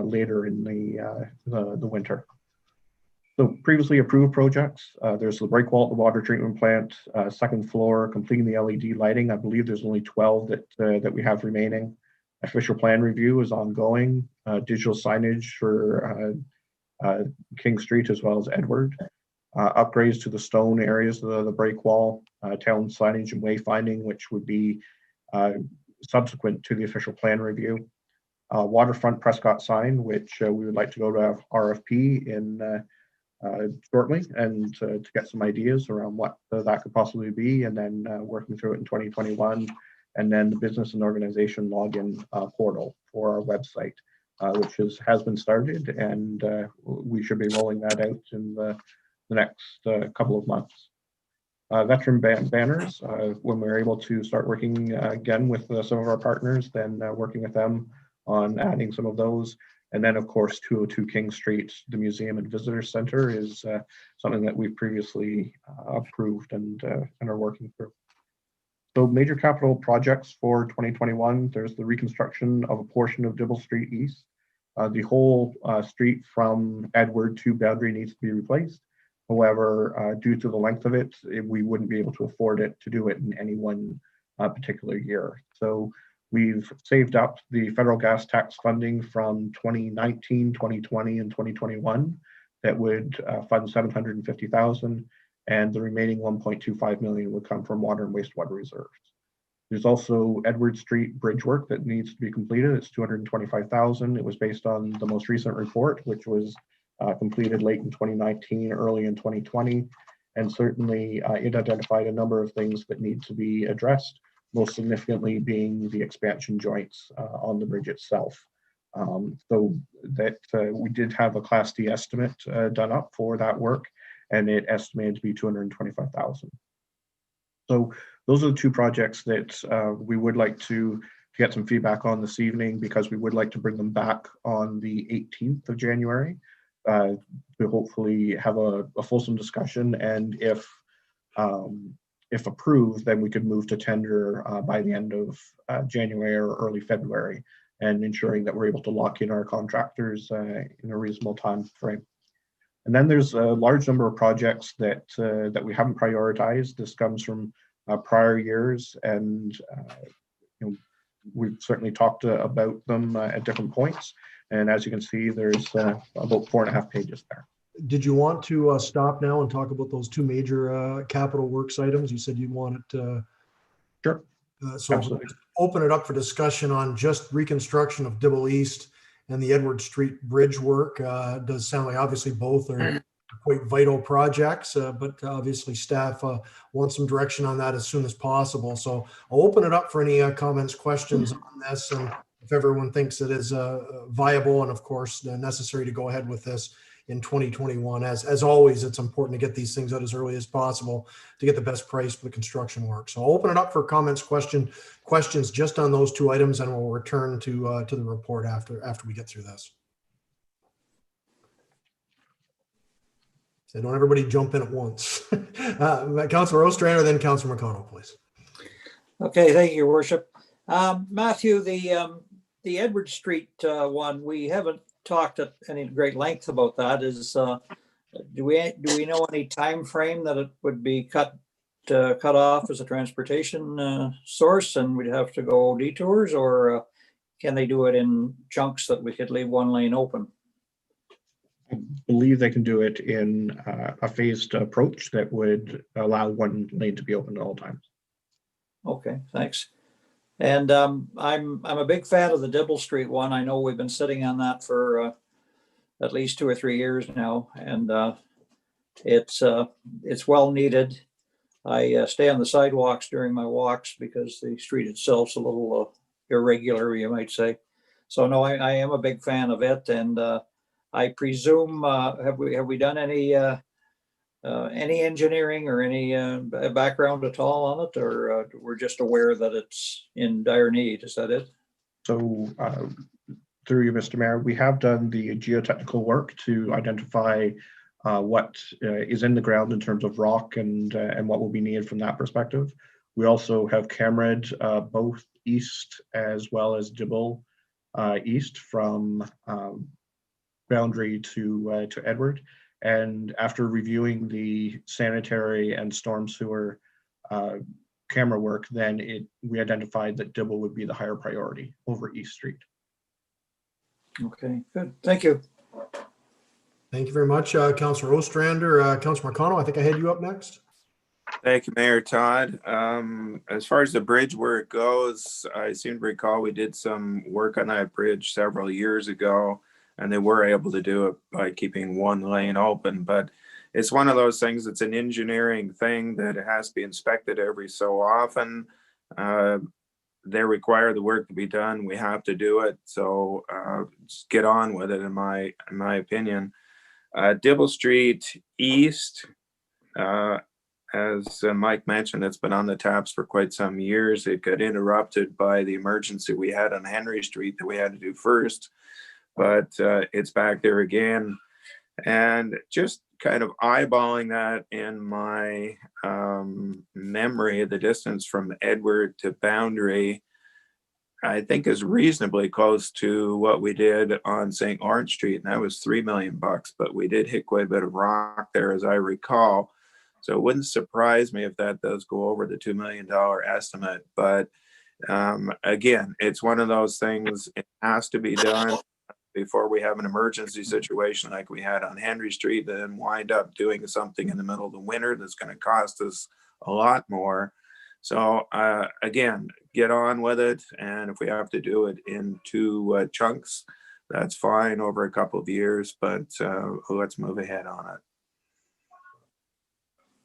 later in the winter. So previously approved projects, there's the breakwall at the water treatment plant, second floor, completing the LED lighting. I believe there's only 12 that we have remaining. Official plan review is ongoing. Digital signage for King Street as well as Edward. Upgrades to the stone areas of the breakwall, town signage and wayfinding, which would be subsequent to the official plan review. Waterfront Prescott sign, which we would like to go to RFP in shortly, and to get some ideas around what that could possibly be, and then working through it in 2021. And then the business and organization login portal for our website, which has been started, and we should be rolling that out in the next couple of months. Veteran banners, when we're able to start working again with some of our partners, then working with them on adding some of those. And then of course, 202 King Street, the Museum and Visitor Center is something that we've previously approved and are working through. So major capital projects for 2021, there's the reconstruction of a portion of Dibble Street East. The whole street from Edward to Boundary needs to be replaced. However, due to the length of it, we wouldn't be able to afford it to do it in any one particular year. So we've saved up the federal gas tax funding from 2019, 2020, and 2021 that would fund $750,000. And the remaining 1.25 million would come from water and wastewater reserves. There's also Edward Street bridge work that needs to be completed. It's $225,000. It was based on the most recent report, which was completed late in 2019, early in 2020. And certainly it identified a number of things that need to be addressed, most significantly being the expansion joints on the bridge itself. So that we did have a Class D estimate done up for that work, and it estimated to be $225,000. So those are the two projects that we would like to get some feedback on this evening, because we would like to bring them back on the 18th of January to hopefully have a fulsome discussion, and if approved, then we could move to tender by the end of January or early February, and ensuring that we're able to lock in our contractors in a reasonable time frame. And then there's a large number of projects that we haven't prioritized. This comes from prior years, and we've certainly talked about them at different points. And as you can see, there's about 4.5 pages there. Did you want to stop now and talk about those two major capital works items? You said you wanted to. Sure. So Absolutely. open it up for discussion on just reconstruction of Dibble East and the Edward Street Bridge work. Does sound like obviously both are quite vital projects, but obviously staff wants some direction on that as soon as possible. So I'll open it up for any comments, questions on this, and if everyone thinks it is viable and of course necessary to go ahead with this in 2021. As always, it's important to get these things out as early as possible to get the best price for the construction work. So I'll open it up for comments, questions just on those two items, and we'll return to the report after we get through this. So don't everybody jump in at once. Councillor Ostrander, then Councillor McConnell, please. Okay, thank you, Your Worship. Matthew, the Edward Street one, we haven't talked at any great length about that. Do we know any time frame that it would be cut off as a transportation source, and we'd have to go detours, or can they do it in chunks that we could leave one lane open? I believe they can do it in a phased approach that would allow one lane to be open at all times. Okay, thanks. And I'm a big fan of the Dibble Street one. I know we've been sitting on that for at least 2 or 3 years now, and it's well needed. I stay on the sidewalks during my walks because the street itself's a little irregular, you might say. So no, I am a big fan of it, and I presume have we done any engineering or any background at all on it, or we're just aware that it's in dire need? Is that it? So through you, Mr. Mayor, we have done the geotechnical work to identify what is in the ground in terms of rock and what will be needed from that perspective. We also have cameraed both east as well as Dibble east from boundary to Edward. And after reviewing the sanitary and storm sewer camera work, then we identified that Dibble would be the higher priority over East Street. Okay, good. Thank you. Thank you very much, Councillor Ostrander. Councillor McConnell, I think I had you up next. Thank you, Mayor Todd. As far as the bridge where it goes, I seem to recall we did some work on that bridge several years ago, and they were able to do it by keeping one lane open. But it's one of those things, it's an engineering thing that it has to be inspected every so often. They require the work to be done. We have to do it. So just get on with it, in my opinion. Dibble Street East, as Mike mentioned, it's been on the taps for quite some years. It got interrupted by the emergency we had on Henry Street that we had to do first, but it's back there again. And just kind of eyeballing that in my memory, the distance from Edward to Boundary, I think is reasonably close to what we did on St. Lawrence Street, and that was $3 million, but we did hit quite a bit of rock there, as I recall. So it wouldn't surprise me if that does go over the $2 million estimate. But again, it's one of those things, it has to be done before we have an emergency situation like we had on Henry Street, and wind up doing something in the middle of the winter that's going to cost us a lot more. So again, get on with it. And if we have to do it in 2 chunks, that's fine over a couple of years, but let's move ahead on it.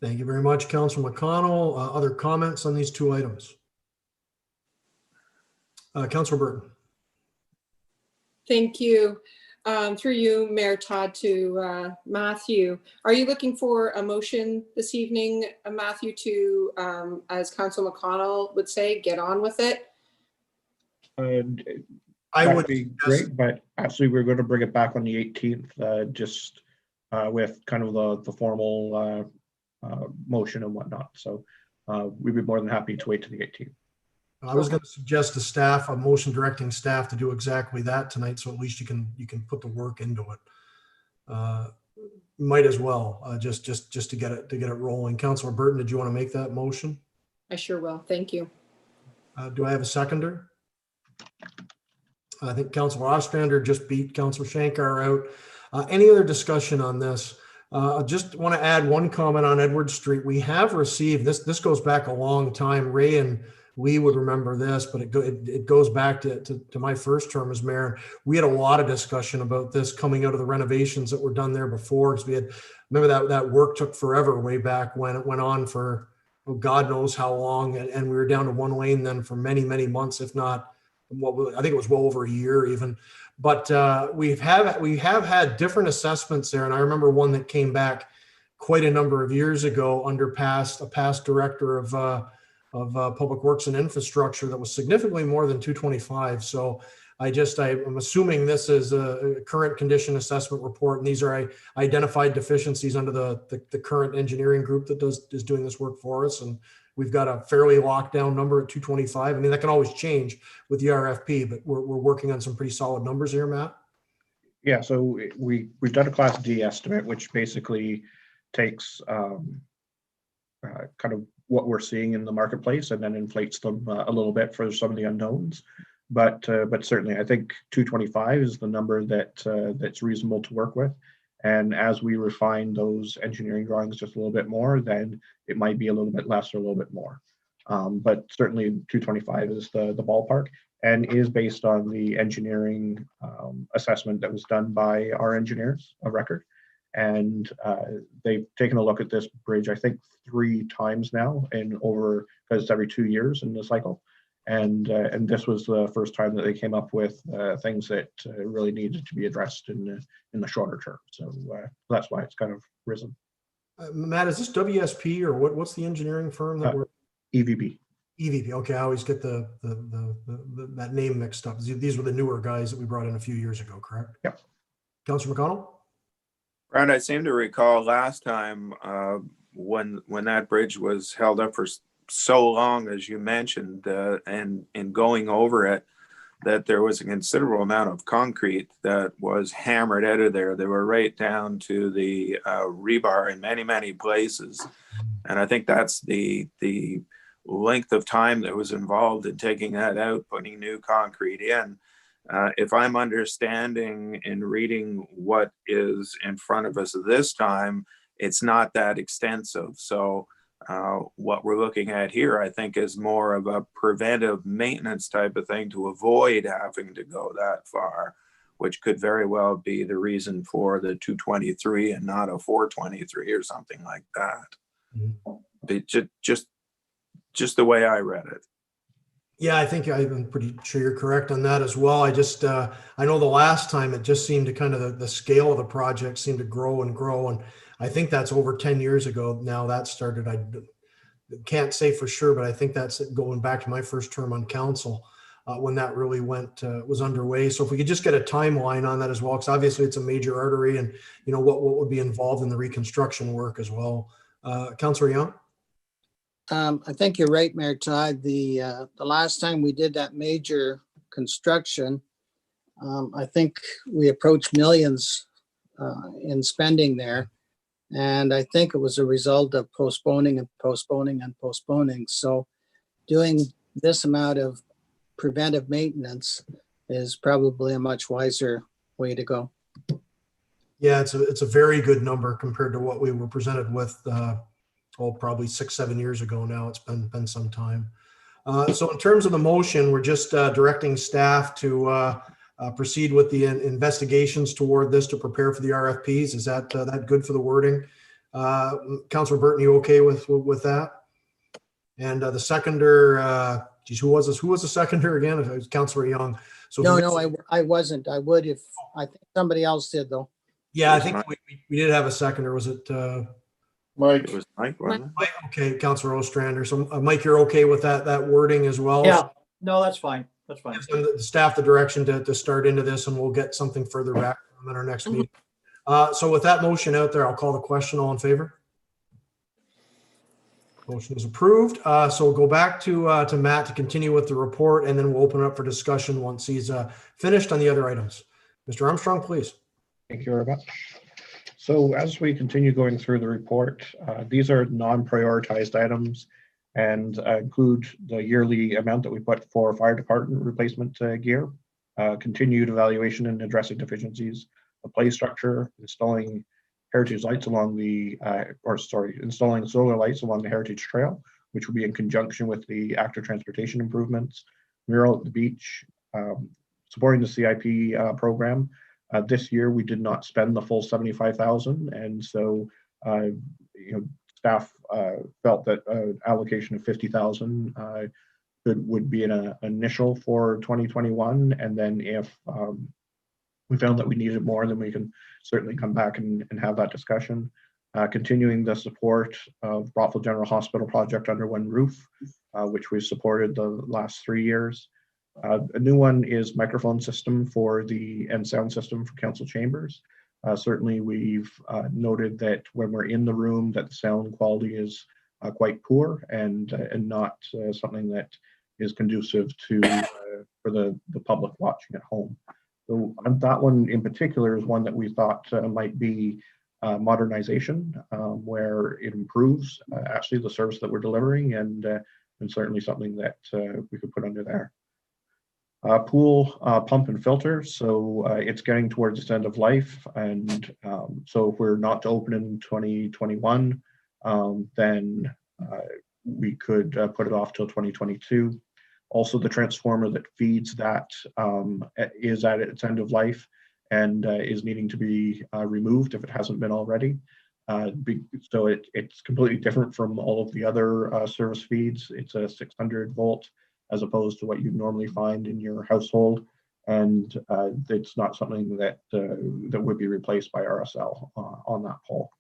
Thank you very much, Councillor McConnell. Other comments on these 2 items? Councillor Burton. Thank you. Through you, Mayor Todd, to Matthew. Are you looking for a motion this evening, Matthew, to, as Councillor McConnell would say, get on with it? I That would would be suggest- great, but actually, we're going to bring it back on the 18th, just with kind of the formal motion and whatnot. So we'd be more than happy to wait to the 18th. I was going to suggest to staff, a motion directing staff to do exactly that tonight, so at least you can put the work into it. Might as well, just to get it rolling. Councilor Burton, did you want to make that motion? I sure will. Thank you. Do I have a seconder? I think Councilor Ostrander just beat Councilor Shankar out. Any other discussion on this? I just want to add one comment on Edward Street. We have received this. This goes back a long time. Ray and Lee would remember this, but it goes back to my first term as mayor. We had a lot of discussion about this coming out of the renovations that were done there before, because we had, remember that work took forever way back when. It went on for, oh, God knows how long, and we were down to one lane then for many, many months, if not, I think it was well over a year even. But we have had different assessments there, and I remember one that came back quite a number of years ago under a past director of Public Works and Infrastructure that was significantly more than 225. So I'm assuming this is a current condition assessment report, and these are identified deficiencies under the current engineering group that is doing this work for us. And we've got a fairly locked down number at 225. I mean, that can always change with the RFP, but we're working on some pretty solid numbers here, Matt. Yeah, so we've done a Class D estimate, which basically takes kind of what we're seeing in the marketplace and then inflates them a little bit for some of the unknowns. But certainly, I think 225 is the number that's reasonable to work with. And as we refine those engineering drawings just a little bit more, then it might be a little bit less or a little bit more. But certainly 225 is the ballpark, and is based on the engineering assessment that was done by our engineers of record. And they've taken a look at this bridge, I think 3 times now, and over, because it's every 2 years in the cycle. And this was the first time that they came up with things that really needed to be addressed in the shorter term. So that's why it's kind of risen. Matt, is this WSP or what's the engineering firm that we're? EVP. EVP. Okay, I always get that name mixed up. These were the newer guys that we brought in a few years ago, correct? Yep. Councilor McConnell? Brad, I seem to recall last time when that bridge was held up for so long, as you mentioned, and in going over it, that there was a considerable amount of concrete that was hammered out of there. They were right down to the rebar in many, many places. And I think that's the length of time that was involved in taking that out, putting new concrete in. If I'm understanding and reading what is in front of us this time, it's not that extensive. So what we're looking at here, I think, is more of a preventive maintenance type of thing to avoid having to go that far, which could very well be the reason for the 223 and not a 423 or something like that. Mm-hmm. Just the way I read it. Yeah, I think I'm pretty sure you're correct on that as well. I know the last time it just seemed to kind of the scale of the project seemed to grow and grow. And I think that's over 10 years ago now that started. I can't say for sure, but I think that's going back to my first term on council when that really was underway. So if we could just get a timeline on that as well, because obviously it's a major artery, and what would be involved in the reconstruction work as well. Councilor Young? I think you're right, Mayor Todd. The last time we did that major construction, I think we approached millions in spending there. And I think it was a result of postponing and postponing and postponing. So doing this amount of preventive maintenance is probably a much wiser way to go. Yeah, it's a very good number compared to what we were presented with probably 6-7 years ago now. It's been some time. So in terms of the motion, we're just directing staff to proceed with the investigations toward this to prepare for the RFPs. Is that good for the wording? Councilor Burton, you okay with that? And the seconder, who was this? Who was the seconder again? It was Councilor Young. So No, I wasn't. I would if I think somebody else did though. Yeah, I think we did have a seconder. Was it Mike? It was Mike, wasn't it? Mike? Okay, Councilor Ostrander. So Mike, you're okay with that wording as well? Yeah, no, that's fine. That's fine. Give the staff the direction to start into this, and we'll get something further back in our next meeting. So with that motion out there, I'll call the question. All in favor? Motion is approved. So we'll go back to Matt to continue with the report, and then we'll open it up for discussion once he's finished on the other items. Mr. Armstrong, please. Thank you very much. So as we continue going through the report, these are non-prioritized items and include the yearly amount that we put for fire department replacement gear, continued evaluation and addressing deficiencies, the play structure, installing heritage lights along the, installing solar lights along the heritage trail, which will be in conjunction with the active transportation improvements, mural at the beach, supporting the CIP program. This year, we did not spend the full 75,000, and so staff felt that allocation of 50,000 would be an initial for 2021, and then if we found that we needed more, then we can certainly come back and have that discussion. Continuing the support of Brockville General Hospital project under one roof, which we've supported the last 3 years. A new one is microphone system and sound system for council chambers. Certainly, we've noted that when we're in the room, that the sound quality is quite poor and not something that is conducive to for the public watching at home. So that one in particular is one that we thought might be modernization, where it improves actually the service that we're delivering, and certainly something that we could put under there. Pool pump and filter, so it's getting towards its end of life, and so if we're not to open in 2021, then we could put it off till 2022. Also, the transformer that feeds that is at its end of life and is needing to be removed if it hasn't been already. So it's completely different from all of the other service feeds. It's a 600 volt as opposed to what you normally find in your household, and it's not something that would be replaced by RSL on that pole.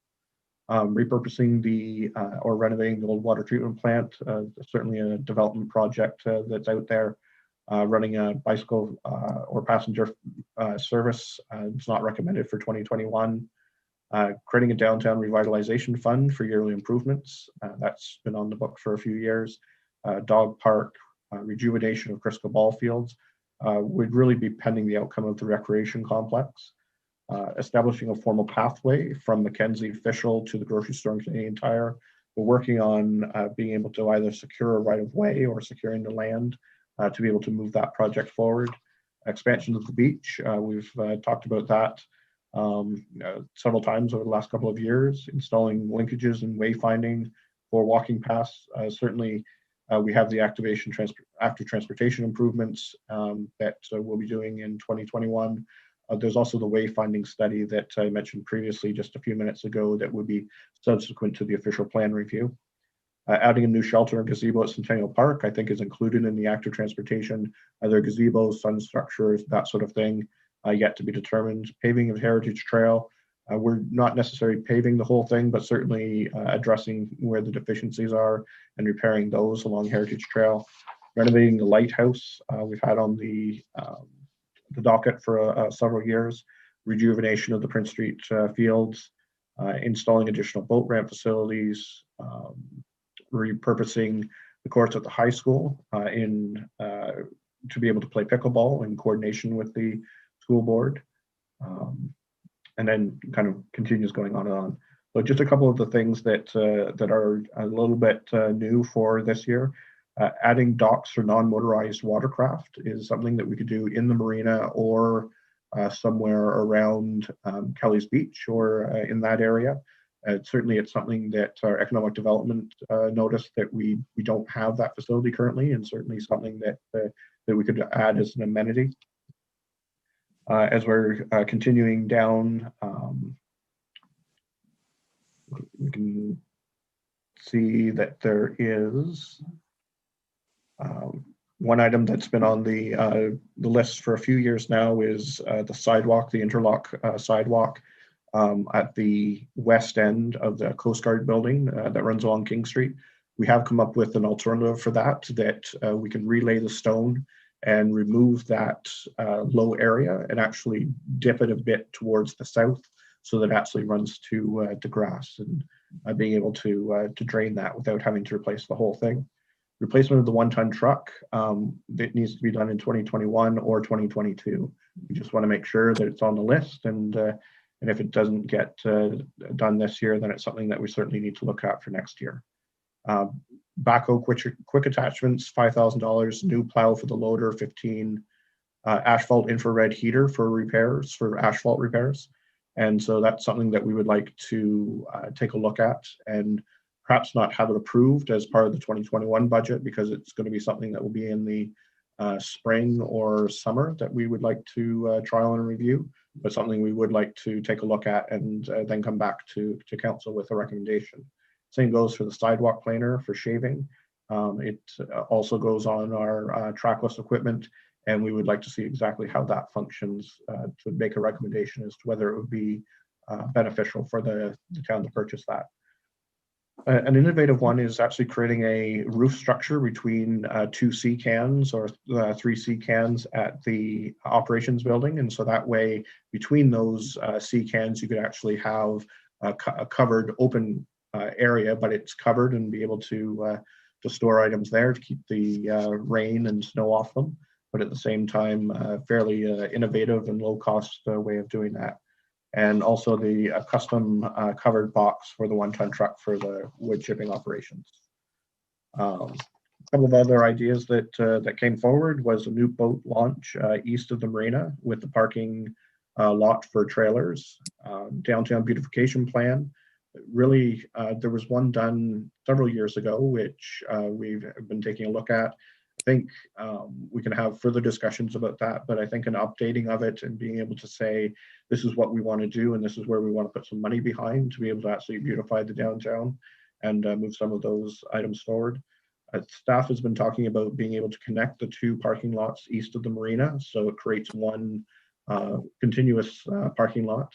Repurposing or renovating the old water treatment plant, certainly a development project that's out there. Running a bicycle or passenger service, it's not recommended for 2021. Creating a downtown revitalization fund for yearly improvements, that's been on the book for a few years. Dog park, rejuvenation of Crisco ball fields would really be pending the outcome of the recreation complex. Establishing a formal pathway from Mackenzie Fishel to the grocery store and Canadian Tire. We're working on being able to either secure a right of way or securing the land to be able to move that project forward. Expansion of the beach, we've talked about that several times over the last couple of years. Installing linkages and wayfinding for walking paths. Certainly, we have the active transportation improvements that we'll be doing in 2021. There's also the wayfinding study that I mentioned previously just a few minutes ago that would be subsequent to the official plan review. Adding a new shelter and gazebo at Centennial Park, I think, is included in the active transportation. Either gazebos, sun structures, that sort of thing, yet to be determined. Paving of Heritage Trail. We're not necessarily paving the whole thing, but certainly addressing where the deficiencies are and repairing those along Heritage Trail. Renovating the lighthouse, we've had on the docket for several years. Rejuvenation of the Prince Street fields, installing additional boat ramp facilities, repurposing the courts at the high school to be able to play pickleball in coordination with the school board. And then kind of continues going on and on. So just a couple of the things that are a little bit new for this year. Adding docks for non-motorized watercraft is something that we could do in the marina or somewhere around Kelly's Beach or in that area. Certainly, it's something that our economic development noticed that we don't have that facility currently, and certainly something that we could add as an amenity. As we're continuing down, we can see that there is one item that's been on the list for a few years now is the sidewalk, the interlock sidewalk at the west end of the Coast Guard building that runs along King Street. We have come up with an alternative for that we can relay the stone and remove that low area and actually dip it a bit towards the south so that it actually runs to grass, and being able to drain that without having to replace the whole thing. Replacement of the 1-ton truck, that needs to be done in 2021 or 2022. We just want to make sure that it's on the list, and if it doesn't get done this year, then it's something that we certainly need to look at for next year. Backhoe quick attachments, $5,000, new plow for the loader, 15, asphalt infrared heater for repairs, for asphalt repairs. And so that's something that we would like to take a look at, and perhaps not have it approved as part of the 2021 budget, because it's going to be something that will be in the spring or summer that we would like to trial and review, but something we would like to take a look at and then come back to council with a recommendation. Same goes for the sidewalk planer for shaving. It also goes on our trackless equipment, and we would like to see exactly how that functions to make a recommendation as to whether it would be beneficial for the town to purchase that. An innovative one is actually creating a roof structure between 2 sea cans or 3 sea cans at the operations building. And so that way, between those sea cans, you could actually have a covered open area, but it's covered, and be able to store items there to keep the rain and snow off them. But at the same time, fairly innovative and low cost way of doing that. And also the custom covered box for the 1-ton truck for the wood chipping operations. A couple of other ideas that came forward was a new boat launch east of the marina with the parking lot for trailers. Downtown beautification plan. Really, there was one done several years ago, which we've been taking a look at. I think we can have further discussions about that, but I think an updating of it and being able to say, this is what we want to do, and this is where we want to put some money behind to be able to actually beautify the downtown and move some of those items forward. Staff has been talking about being able to connect the 2 parking lots east of the marina, so it creates one continuous parking lot,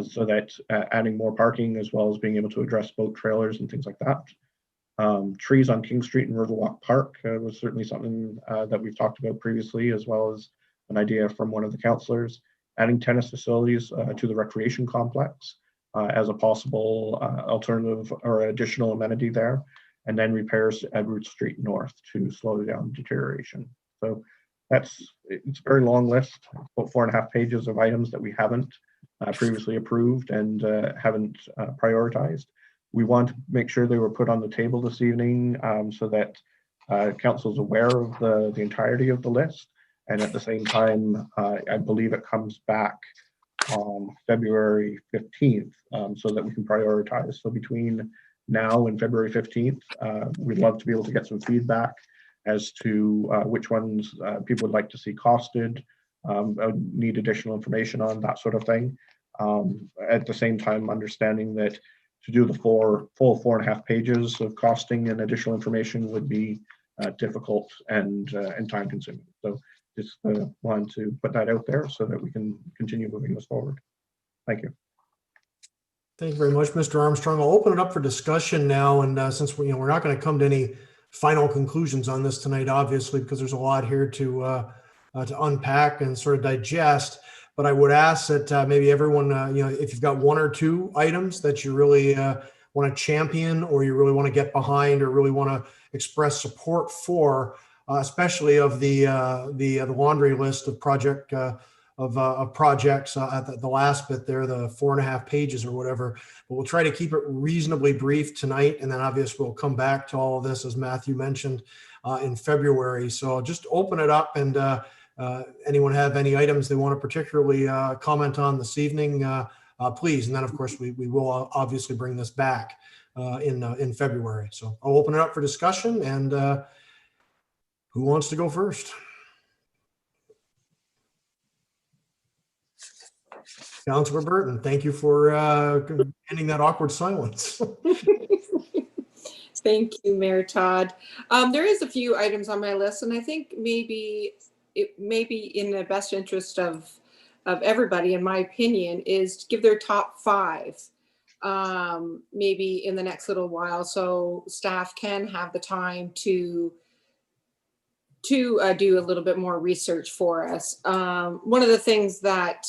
so that adding more parking, as well as being able to address boat trailers and things like that. Trees on King Street and Riverwalk Park was certainly something that we've talked about previously, as well as an idea from one of the councillors. Adding tennis facilities to the recreation complex as a possible alternative or additional amenity there, and then repairs to Edward Street North to slow down deterioration. So it's a very long list, about 4.5 pages of items that we haven't previously approved and haven't prioritized. We want to make sure they were put on the table this evening so that council is aware of the entirety of the list. And at the same time, I believe it comes back on February 15th so that we can prioritize. So between now and February 15th, we'd love to be able to get some feedback as to which ones people would like to see costed, need additional information on, that sort of thing. At the same time, understanding that to do the full 4.5 pages of costing and additional information would be difficult and time consuming. So just wanted to put that out there so that we can continue moving this forward. Thank you. Thank you very much, Mr. Armstrong. I'll open it up for discussion now. And since we're not going to come to any final conclusions on this tonight, obviously, because there's a lot here to unpack and sort of digest. But I would ask that maybe everyone, if you've got 1 or 2 items that you really want to champion, or you really want to get behind, or really want to express support for, especially of the laundry list of projects at the last bit there, the 4.5 pages or whatever. But we'll try to keep it reasonably brief tonight, and then obviously we'll come back to all of this, as Matthew mentioned, in February. So I'll just open it up, and anyone have any items they want to particularly comment on this evening, please. And then, of course, we will obviously bring this back in February. So I'll open it up for discussion, and who wants to go first? Councilor Burton, thank you for ending that awkward silence. Thank you, Mayor Todd. There is a few items on my list, and I think maybe it may be in the best interest of everybody, in my opinion, is to give their top 5 maybe in the next little while, so staff can have the time to to do a little bit more research for us. One of the things that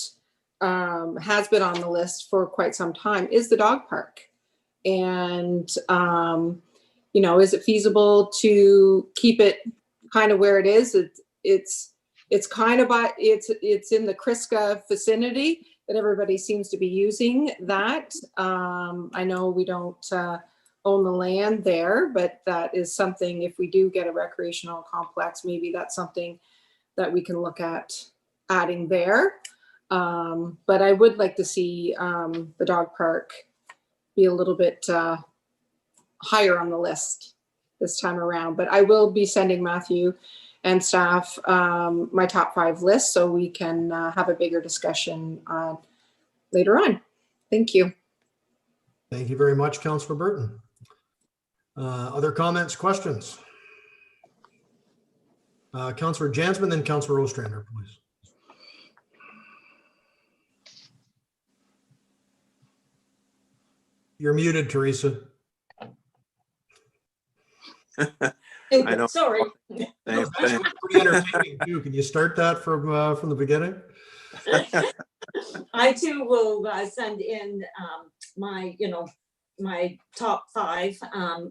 has been on the list for quite some time is the dog park. And, you know, is it feasible to keep it kind of where it is? It's kind of by, it's in the Prescott vicinity that everybody seems to be using that. I know we don't own the land there, but that is something, if we do get a recreational complex, maybe that's something that we can look at adding there. But I would like to see the dog park be a little bit higher on the list this time around. But I will be sending Matthew and staff my top 5 list so we can have a bigger discussion later on. Thank you. Thank you very much, Councillor Burton. Other comments, questions? Councillor Jansman, then Councillor Ostrander, please. You're muted, Teresa. I know. Sorry. That was actually pretty entertaining too. Can you start that from the beginning? I too will send in my, my top 5,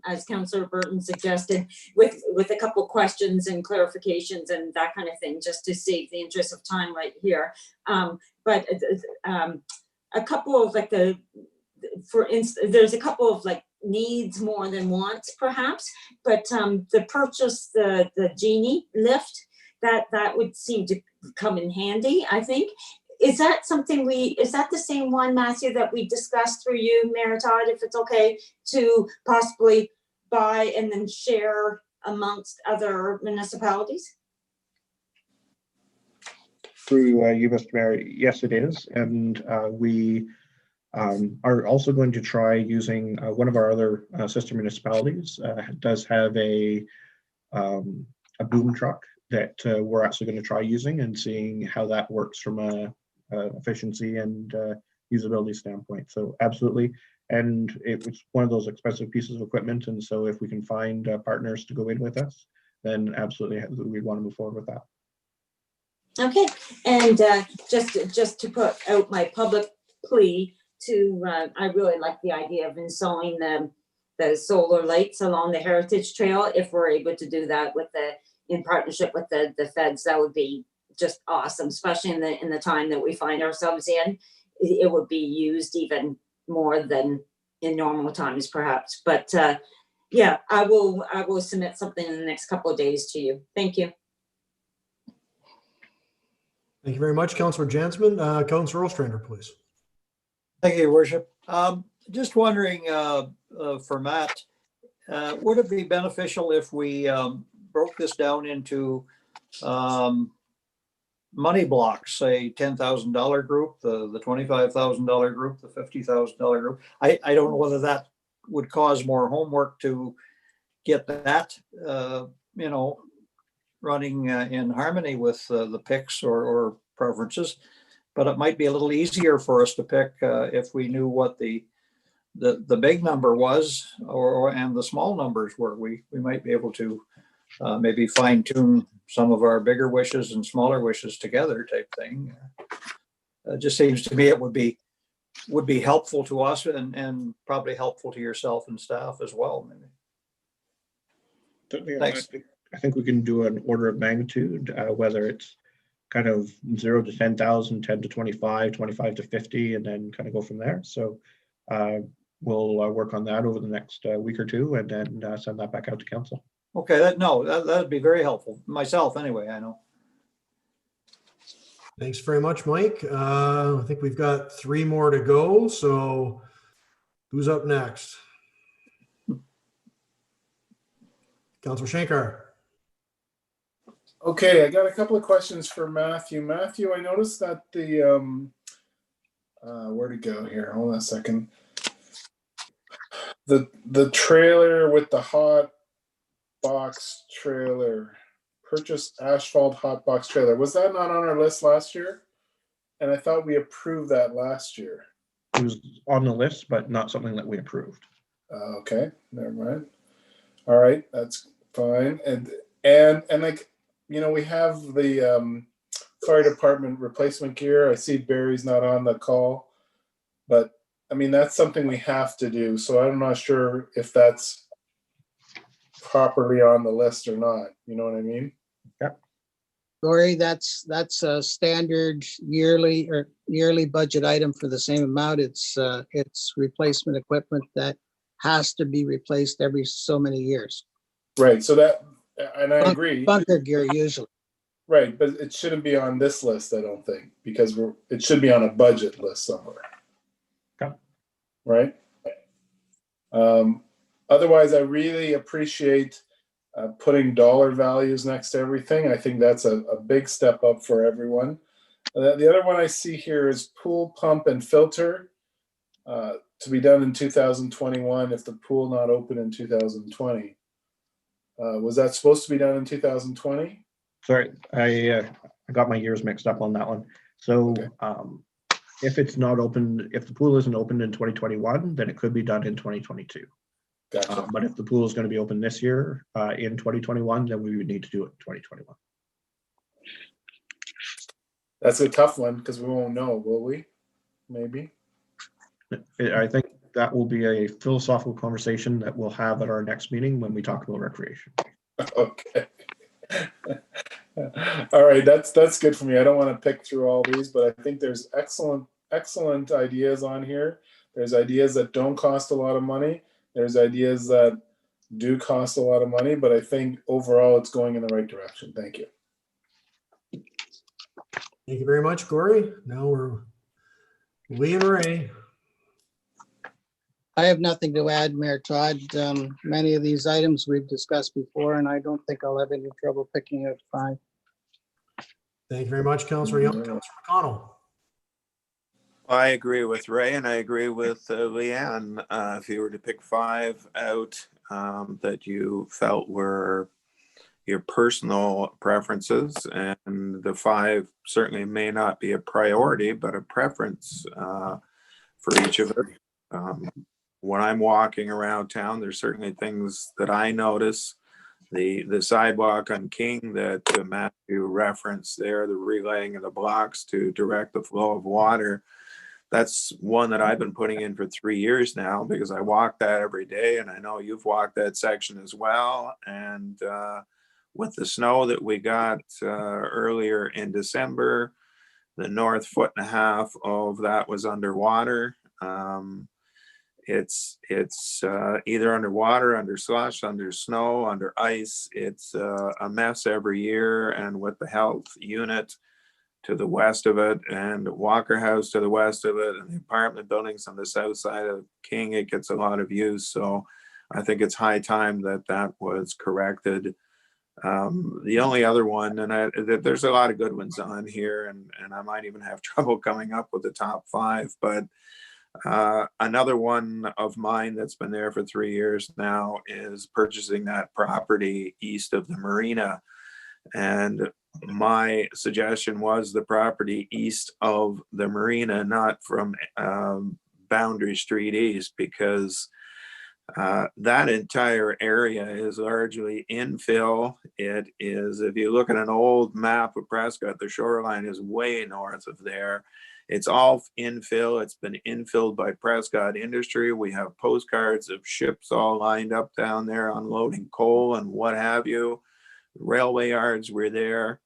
as Councillor Burton suggested, with a couple questions and clarifications and that kind of thing, just to save the interest of time right here. But a couple of like for instance, there's a couple of like needs more than wants perhaps, but the purchase, the genie lift, that would seem to come in handy, I think. Is that something is that the same one, Matthew, that we discussed through you, Mayor Todd, if it's okay to possibly buy and then share amongst other municipalities? Through you, Mr. Mayor, yes, it is. And we are also going to try using one of our other sister municipalities. Does have a boom truck that we're actually going to try using and seeing how that works from a efficiency and usability standpoint. So absolutely. And it was one of those expensive pieces of equipment. And so if we can find partners to go in with us, then absolutely we'd want to move forward with that. Okay, and just to put out my public plea to, I really like the idea of installing the solar lights along the Heritage Trail. If we're able to do that in partnership with the feds, that would be just awesome, especially in the time that we find ourselves in. It would be used even more than in normal times, perhaps. But yeah, I will submit something in the next couple of days to you. Thank you. Thank you very much, Councillor Jansman. Councillor Ostrander, please. Thank you, Your Worship. Just wondering, for Matt, would it be beneficial if we broke this down into money blocks, say $10,000 group, the $25,000 group, the $50,000 group? I don't know whether that would cause more homework to get that, running in harmony with the picks or preferences, but it might be a little easier for us to pick if we knew what the big number was and the small numbers were. We might be able to maybe fine tune some of our bigger wishes and smaller wishes together type thing. It just seems to me it would be helpful to us and probably helpful to yourself and staff as well. Maybe. Thanks. I think we can do an order of magnitude, whether it's kind of 0 to 10,000, 10 to 25, 25 to 50, and then kind of go from there. So we'll work on that over the next week or two and then send that back out to council. Okay, that'd be very helpful. Myself, anyway, I know. Thanks very much, Mike. I think we've got 3 more to go. So who's up next? Councillor Shankar. Okay, I got a couple of questions for Matthew. Matthew, I noticed that the where'd it go here? Hold on a second. The trailer with the hot box trailer, purchased asphalt hot box trailer. Was that not on our list last year? And I thought we approved that last year. It was on the list, but not something that we approved. Okay, never mind. All right, that's fine. And like, we have the fire department replacement gear. I see Barry's not on the call, but I mean, that's something we have to do. So I'm not sure if that's properly on the list or not. You know what I mean? Lori, that's a standard yearly budget item for the same amount. It's replacement equipment that has to be replaced every so many years. Right. So that, and I agree. Bunker gear usually. Right, but it shouldn't be on this list, I don't think, because it should be on a budget list somewhere. Okay. Right? Otherwise, I really appreciate putting dollar values next to everything. I think that's a big step up for everyone. The other one I see here is pool pump and filter to be done in 2021 if the pool not open in 2020. Was that supposed to be done in 2020? Sorry, I got my years mixed up on that one. So Okay. If it's not open, if the pool isn't opened in 2021, then it could be done in 2022. Gotcha. But if the pool is going to be open this year in 2021, then we would need to do it in 2021. That's a tough one because we won't know, will we? Maybe. I think that will be a philosophical conversation that we'll have at our next meeting when we talk about recreation. Okay. All right, that's good for me. I don't want to pick through all these, but I think there's excellent ideas on here. There's ideas that don't cost a lot of money. There's ideas that do cost a lot of money, but I think overall it's going in the right direction. Thank you. Thank you very much, Corey. Now we're Lee and Ray. I have nothing to add, Mayor Todd. Many of these items we've discussed before, and I don't think I'll have any trouble picking out 5. Thank you very much, Councillor Young. Councillor McConnell. I agree with Ray and I agree with Leanne. If you were to pick 5 out that you felt were your personal preferences, and the 5 certainly may not be a priority, but a preference for each of it. When I'm walking around town, there's certainly things that I notice. The sidewalk on King that Matthew referenced there, the relaying of the blocks to direct the flow of water. That's one that I've been putting in for 3 years now because I walk that every day, and I know you've walked that section as well. And with the snow that we got earlier in December, the north 1.5 feet of that was underwater. It's either underwater, under slush, under snow, under ice. It's a mess every year. And with the health unit to the west of it and Walker House to the west of it and the apartment buildings on the south side of King, it gets a lot of use. So I think it's high time that that was corrected. The only other one, and there's a lot of good ones on here, and I might even have trouble coming up with the top 5, but another one of mine that's been there for 3 years now is purchasing that property east of the marina. And my suggestion was the property east of the marina, not from Boundary Street East, because that entire area is largely infill. It is, if you look at an old map of Prescott, the shoreline is way north of there. It's all infill. It's been infilled by Prescott Industry. We have postcards of ships all lined up down there unloading coal and what have you. Railway yards were there.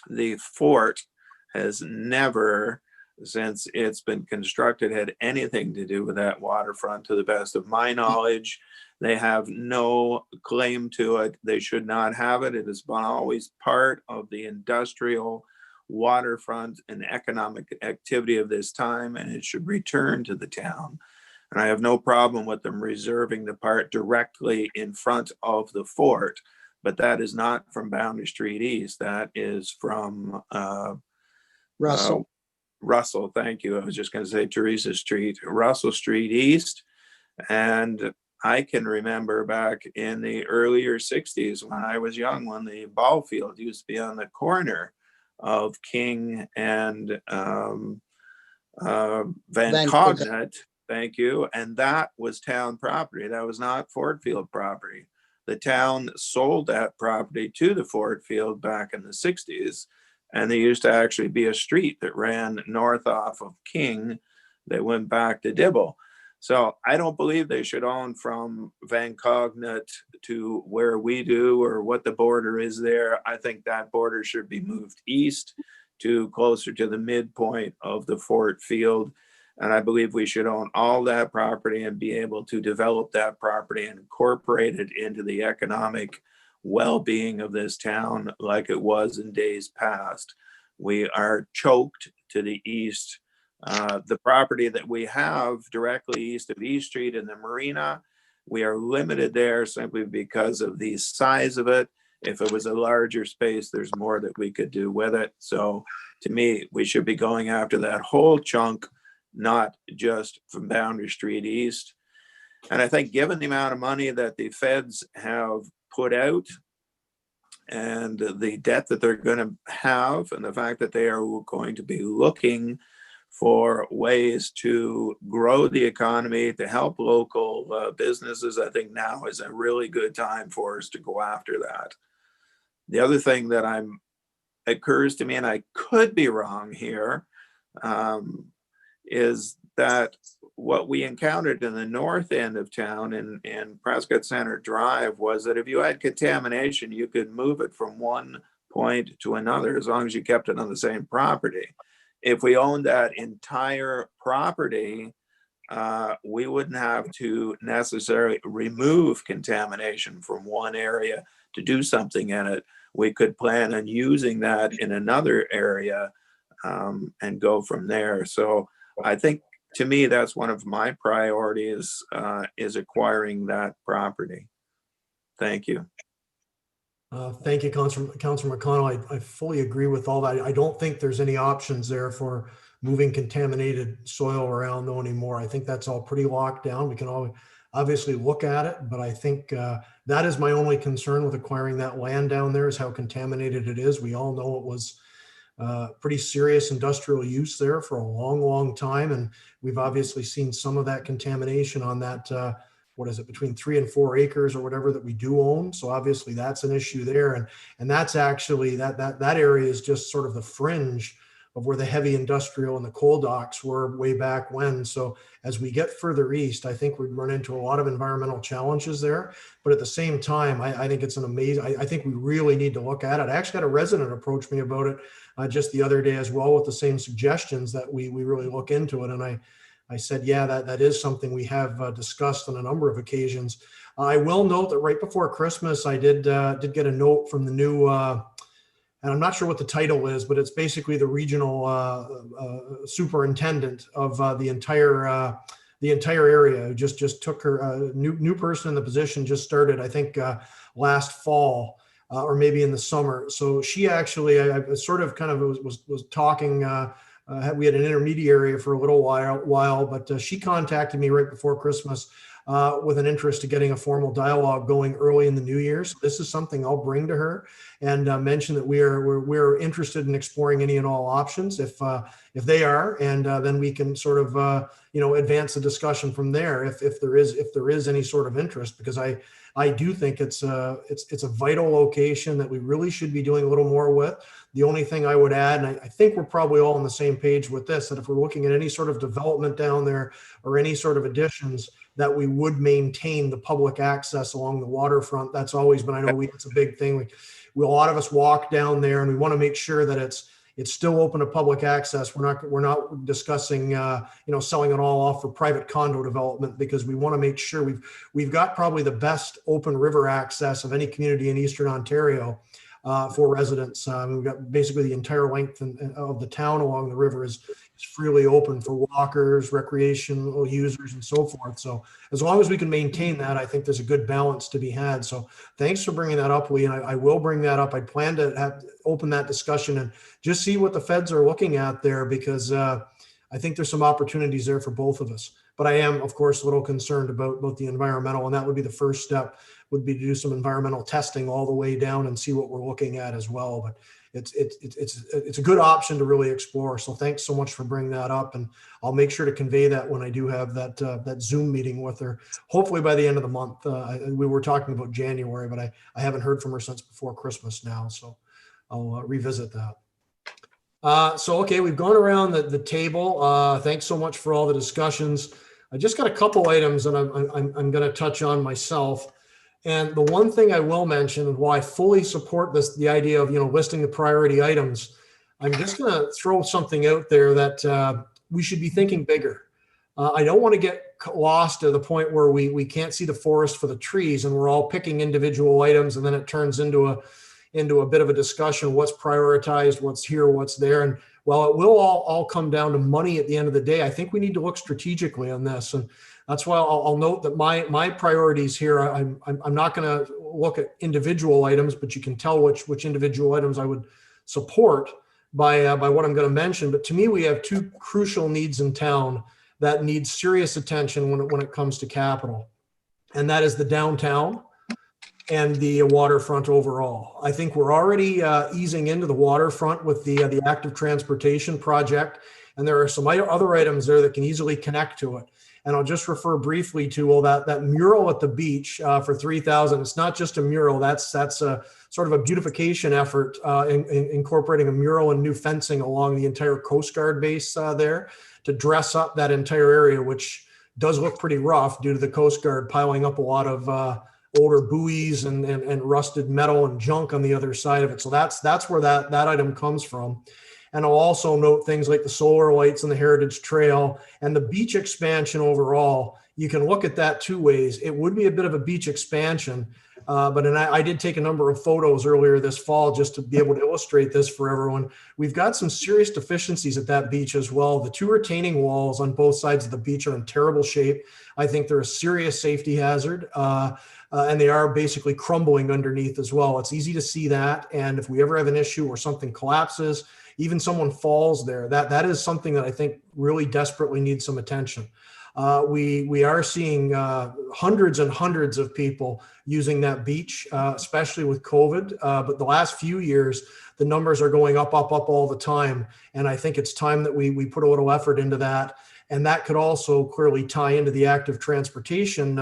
The fort has never, since it's been constructed, had anything to do with that waterfront, to the best of my knowledge. They have no claim to it. They should not have it. It has been always part of the industrial waterfront and economic activity of this time, and it should return to the town. And I have no problem with them reserving the part directly in front of the fort, but that is not from Boundary Street East. That is from Russell. Russell, thank you. I was just going to say Teresa Street, Russell Street East. And I can remember back in the earlier 60s when I was young, when the ball field used to be on the corner of King and Van Cognet, thank you. And that was town property. That was not Ford Field property. the town sold that property to the Ford Field back in the 60s. And there used to actually be a street that ran north off of King that went back to Dibble. So I don't believe they should own from Van Cognat to where we do or what the border is there. I think that border should be moved east to closer to the midpoint of the Ford Field. And I believe we should own all that property and be able to develop that property and incorporate it into the economic well-being of this town like it was in days past. We are choked to the east. The property that we have directly east of East Street in the marina, we are limited there simply because of the size of it. If it was a larger space, there's more that we could do with it. So to me, we should be going after that whole chunk, not just from Boundary Street East. And I think given the amount of money that the feds have put out and the debt that they're going to have and the fact that they are going to be looking for ways to grow the economy, to help local businesses, I think now is a really good time for us to go after that. The other thing that occurs to me, and I could be wrong here, is that what we encountered in the north end of town in Prescott Center Drive was that if you had contamination, you could move it from one point to another as long as you kept it on the same property. If we owned that entire property, we wouldn't have to necessarily remove contamination from one area to do something in it. We could plan on using that in another area and go from there. So I think, to me, that's one of my priorities is acquiring that property. Thank you. Thank you, Councilor McConnell. I fully agree with all that. I don't think there's any options there for moving contaminated soil around though anymore. I think that's all pretty locked down. We can all obviously look at it, but I think that is my only concern with acquiring that land down there is how contaminated it is. We all know it was pretty serious industrial use there for a long, long time. And we've obviously seen some of that contamination on that, what is it, between 3 and 4 acres or whatever that we do own. So obviously that's an issue there. And that's actually, that area is just sort of the fringe of where the heavy industrial and the coal docks were way back when. So as we get further east, I think we'd run into a lot of environmental challenges there. But at the same time, I think it's an amazing, I think we really need to look at it. I actually had a resident approach me about it just the other day as well with the same suggestions that we really look into it. And I said, yeah, that is something we have discussed on a number of occasions. I will note that right before Christmas, I did get a note from the new, and I'm not sure what the title is, but it's basically the regional superintendent of the entire area who just took her new person in the position, just started, I think, last fall. Or maybe in the summer. So she actually, I sort of kind of was talking, we had an intermediary for a little while, but she contacted me right before Christmas with an interest to getting a formal dialogue going early in the new year. So this is something I'll bring to her and mention that we're interested in exploring any and all options if they are, and then we can sort of advance the discussion from there if there is any sort of interest, because I do think it's a vital location that we really should be doing a little more with. The only thing I would add, and I think we're probably all on the same page with this, that if we're looking at any sort of development down there or any sort of additions, that we would maintain the public access along the waterfront. That's always been, I know it's a big thing. A lot of us walk down there, and we want to make sure that it's still open to public access. We're not discussing selling it all off for private condo development, because we want to make sure we've got probably the best open river access of any community in Eastern Ontario for residents. We've got basically the entire length of the town along the river is freely open for walkers, recreational users, and so forth. So as long as we can maintain that, I think there's a good balance to be had. So thanks for bringing that up, Lee, and I will bring that up. I plan to open that discussion and just see what the feds are looking at there, because I think there's some opportunities there for both of us. But I am, of course, a little concerned about the environmental, and that would be the first step, would be to do some environmental testing all the way down and see what we're looking at as well. But it's a good option to really explore. So thanks so much for bringing that up, and I'll make sure to convey that when I do have that Zoom meeting with her, hopefully by the end of the month. We were talking about January, but I haven't heard from her since before Christmas now, so I'll revisit that. So okay, we've gone around the table. Thanks so much for all the discussions. I just got a couple items that I'm going to touch on myself. And the one thing I will mention, and why I fully support the idea of, listing the priority items, I'm just going to throw something out there that we should be thinking bigger. I don't want to get lost to the point where we can't see the forest for the trees and we're all picking individual items, and then it turns into a bit of a discussion, what's prioritized, what's here, what's there. And while it will all come down to money at the end of the day, I think we need to look strategically on this. And that's why I'll note that my priorities here, I'm not going to look at individual items, but you can tell which individual items I would support by what I'm going to mention. But to me, we have two crucial needs in town that need serious attention when it comes to capital. And that is the downtown and the waterfront overall. I think we're already easing into the waterfront with the active transportation project. And there are some other items there that can easily connect to it. And I'll just refer briefly to that mural at the beach for $3,000. It's not just a mural. That's a sort of a beautification effort incorporating a mural and new fencing along the entire Coast Guard base there to dress up that entire area, which does look pretty rough due to the Coast Guard piling up a lot of older buoys and rusted metal and junk on the other side of it. So that's where that item comes from. And I'll also note things like the solar lights and the Heritage Trail and the beach expansion overall. You can look at that two ways. It would be a bit of a beach expansion, but I did take a number of photos earlier this fall just to be able to illustrate this for everyone. We've got some serious deficiencies at that beach as well. The two retaining walls on both sides of the beach are in terrible shape. I think they're a serious safety hazard. And they are basically crumbling underneath as well. It's easy to see that. And if we ever have an issue where something collapses, even someone falls there, that is something that I think really desperately needs some attention. We are seeing hundreds and hundreds of people using that beach, especially with COVID. But the last few years, the numbers are going up all the time. And I think it's time that we put a little effort into that. And that could also clearly tie into the active transportation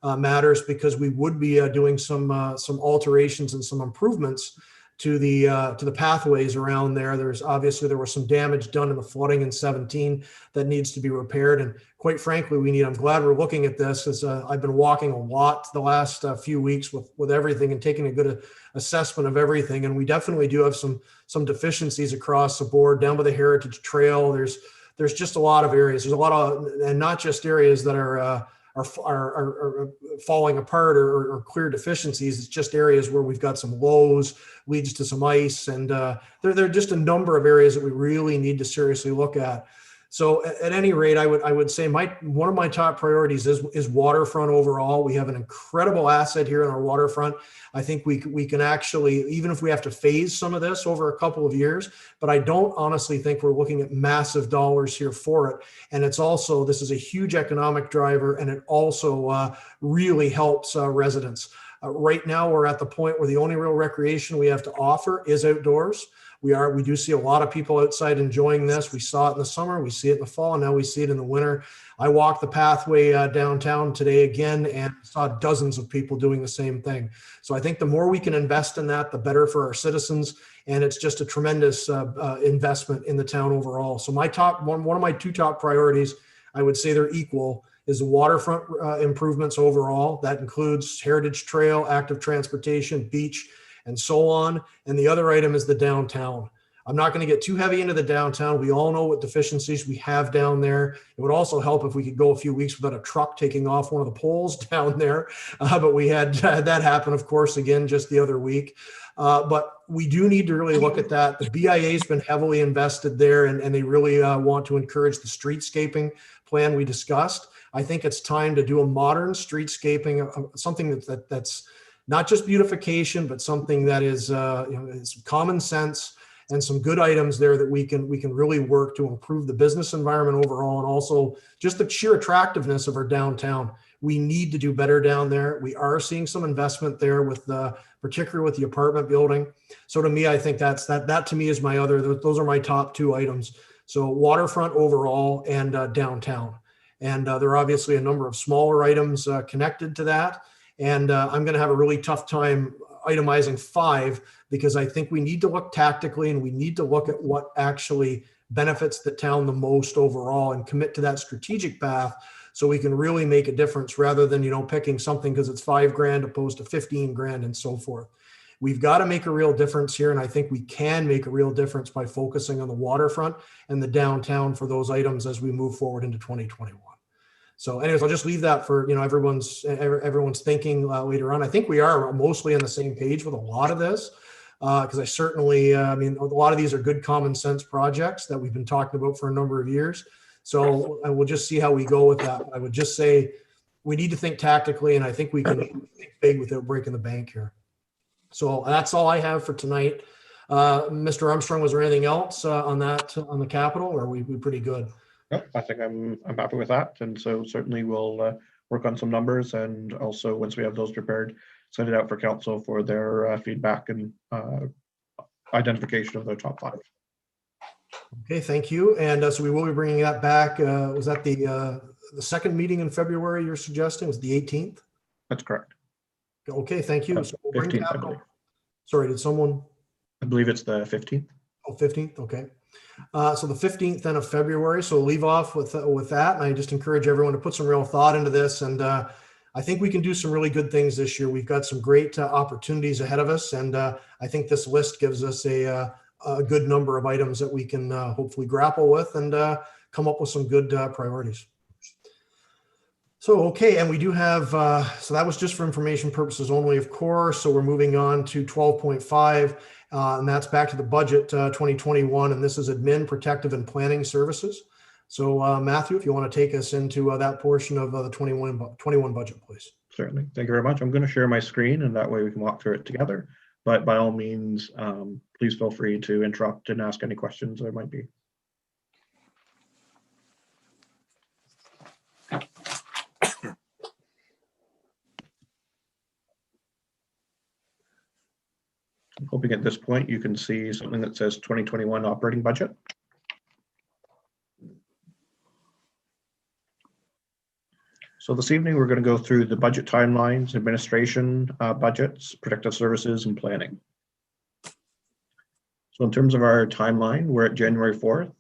matters, because we would be doing some alterations and some improvements to the pathways around there. There was some damage done in the flooding in 2017 that needs to be repaired. And quite frankly, I'm glad we're looking at this, as I've been walking a lot the last few weeks with everything and taking a good assessment of everything. And we definitely do have some deficiencies across the board down by the Heritage Trail. There's just a lot of areas. There's a lot of, and not just areas that are falling apart or clear deficiencies. It's just areas where we've got some lows, leads to some ice, and there are just a number of areas that we really need to seriously look at. So at any rate, I would say one of my top priorities is waterfront overall. We have an incredible asset here in our waterfront. I think we can actually, even if we have to phase some of this over a couple of years, but I don't honestly think we're looking at massive dollars here for it. And this is a huge economic driver, and it also really helps residents. Right now, we're at the point where the only real recreation we have to offer is outdoors. We do see a lot of people outside enjoying this. We saw it in the summer, we see it in the fall, and now we see it in the winter. I walked the pathway downtown today again and saw dozens of people doing the same thing. So I think the more we can invest in that, the better for our citizens. And it's just a tremendous investment in the town overall. So one of my two top priorities, I would say they're equal, is the waterfront improvements overall. That includes Heritage Trail, active transportation, beach, and so on. And the other item is the downtown. I'm not going to get too heavy into the downtown. We all know what deficiencies we have down there. It would also help if we could go a few weeks without a truck taking off one of the poles down there. But we had that happen, of course, again, just the other week. But we do need to really look at that. The BIA has been heavily invested there, and they really want to encourage the streetscaping plan we discussed. I think it's time to do a modern streetscaping, something that's not just beautification, but something that is is common sense and some good items there that we can really work to improve the business environment overall, and also just the sheer attractiveness of our downtown. We need to do better down there. We are seeing some investment there with particularly with the apartment building. So to me, I think that to me is my other, those are my top two items. So waterfront overall and downtown. And there are obviously a number of smaller items connected to that. And I'm going to have a really tough time itemizing 5 because I think we need to look tactically and we need to look at what actually benefits the town the most overall and commit to that strategic path so we can really make a difference rather than, picking something because it's $5,000 opposed to 15 grand and so forth. We've got to make a real difference here. And I think we can make a real difference by focusing on the waterfront and the downtown for those items as we move forward into 2021. So anyways, I'll just leave that for, everyone's thinking later on. I think we are mostly on the same page with a lot of this because I certainly, a lot of these are good common sense projects that we've been talking about for a number of years. So we'll just see how we go with that. I would just say we need to think tactically, and I think we can think big without breaking the bank here. So that's all I have for tonight. Mr. Armstrong, was there anything else on the capital, or are we pretty good? No, I think I'm happy with that. And so certainly we'll work on some numbers, and also once we have those prepared, send it out for council for their feedback and identification of their top 5. Okay, thank you. And so we will be bringing that back. Was that the second meeting in February you're suggesting? Was the 18th? That's correct. Okay, thank you. So we'll bring 15th, I capital. believe. Sorry, did someone? I believe it's the 15th. Oh, 15th, okay. So the 15th then of February. So we'll leave off with that. And I just encourage everyone to put some real thought into this. And I think we can do some really good things this year. We've got some great opportunities ahead of us. And I think this list gives us a good number of items that we can hopefully grapple with and come up with some good priorities. So, okay, and we do have, so that was just for information purposes only, of course. So we're moving on to 12.5, and that's back to the budget 2021, and this is admin, protective, and planning services. So Matthew, if you want to take us into that portion of the 21 budget, please. Certainly. Thank you very much. I'm going to share my screen, and that way we can walk through it together. But by all means, please feel free to interrupt and ask any questions there might be. I'm hoping at this point you can see something that says 2021 operating budget. So this evening, we're going to go through the budget timelines, administration, budgets, protective services, and planning. So in terms of our timeline, we're at January 4th.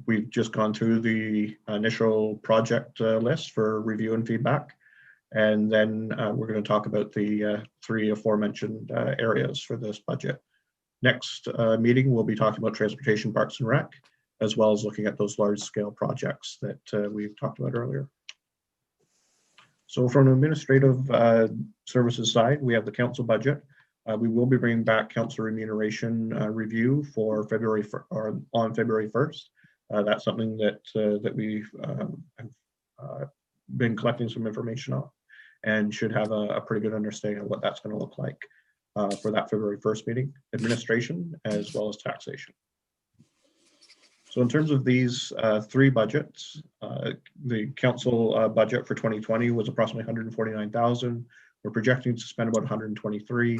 We've just gone through the initial project list for review and feedback. And then we're going to talk about the 3 aforementioned areas for this budget. Next meeting, we'll be talking about transportation, parks and rec, as well as looking at those large scale projects that we've talked about earlier. So from an administrative services side, we have the council budget. We will be bringing back council remuneration review for on February 1st. That's something that we've been collecting some information on, and should have a pretty good understanding of what that's going to look like for that February 1st meeting, administration as well as taxation. So in terms of these 3 budgets, the council budget for 2020 was approximately 149,000. We're projecting to spend about 123,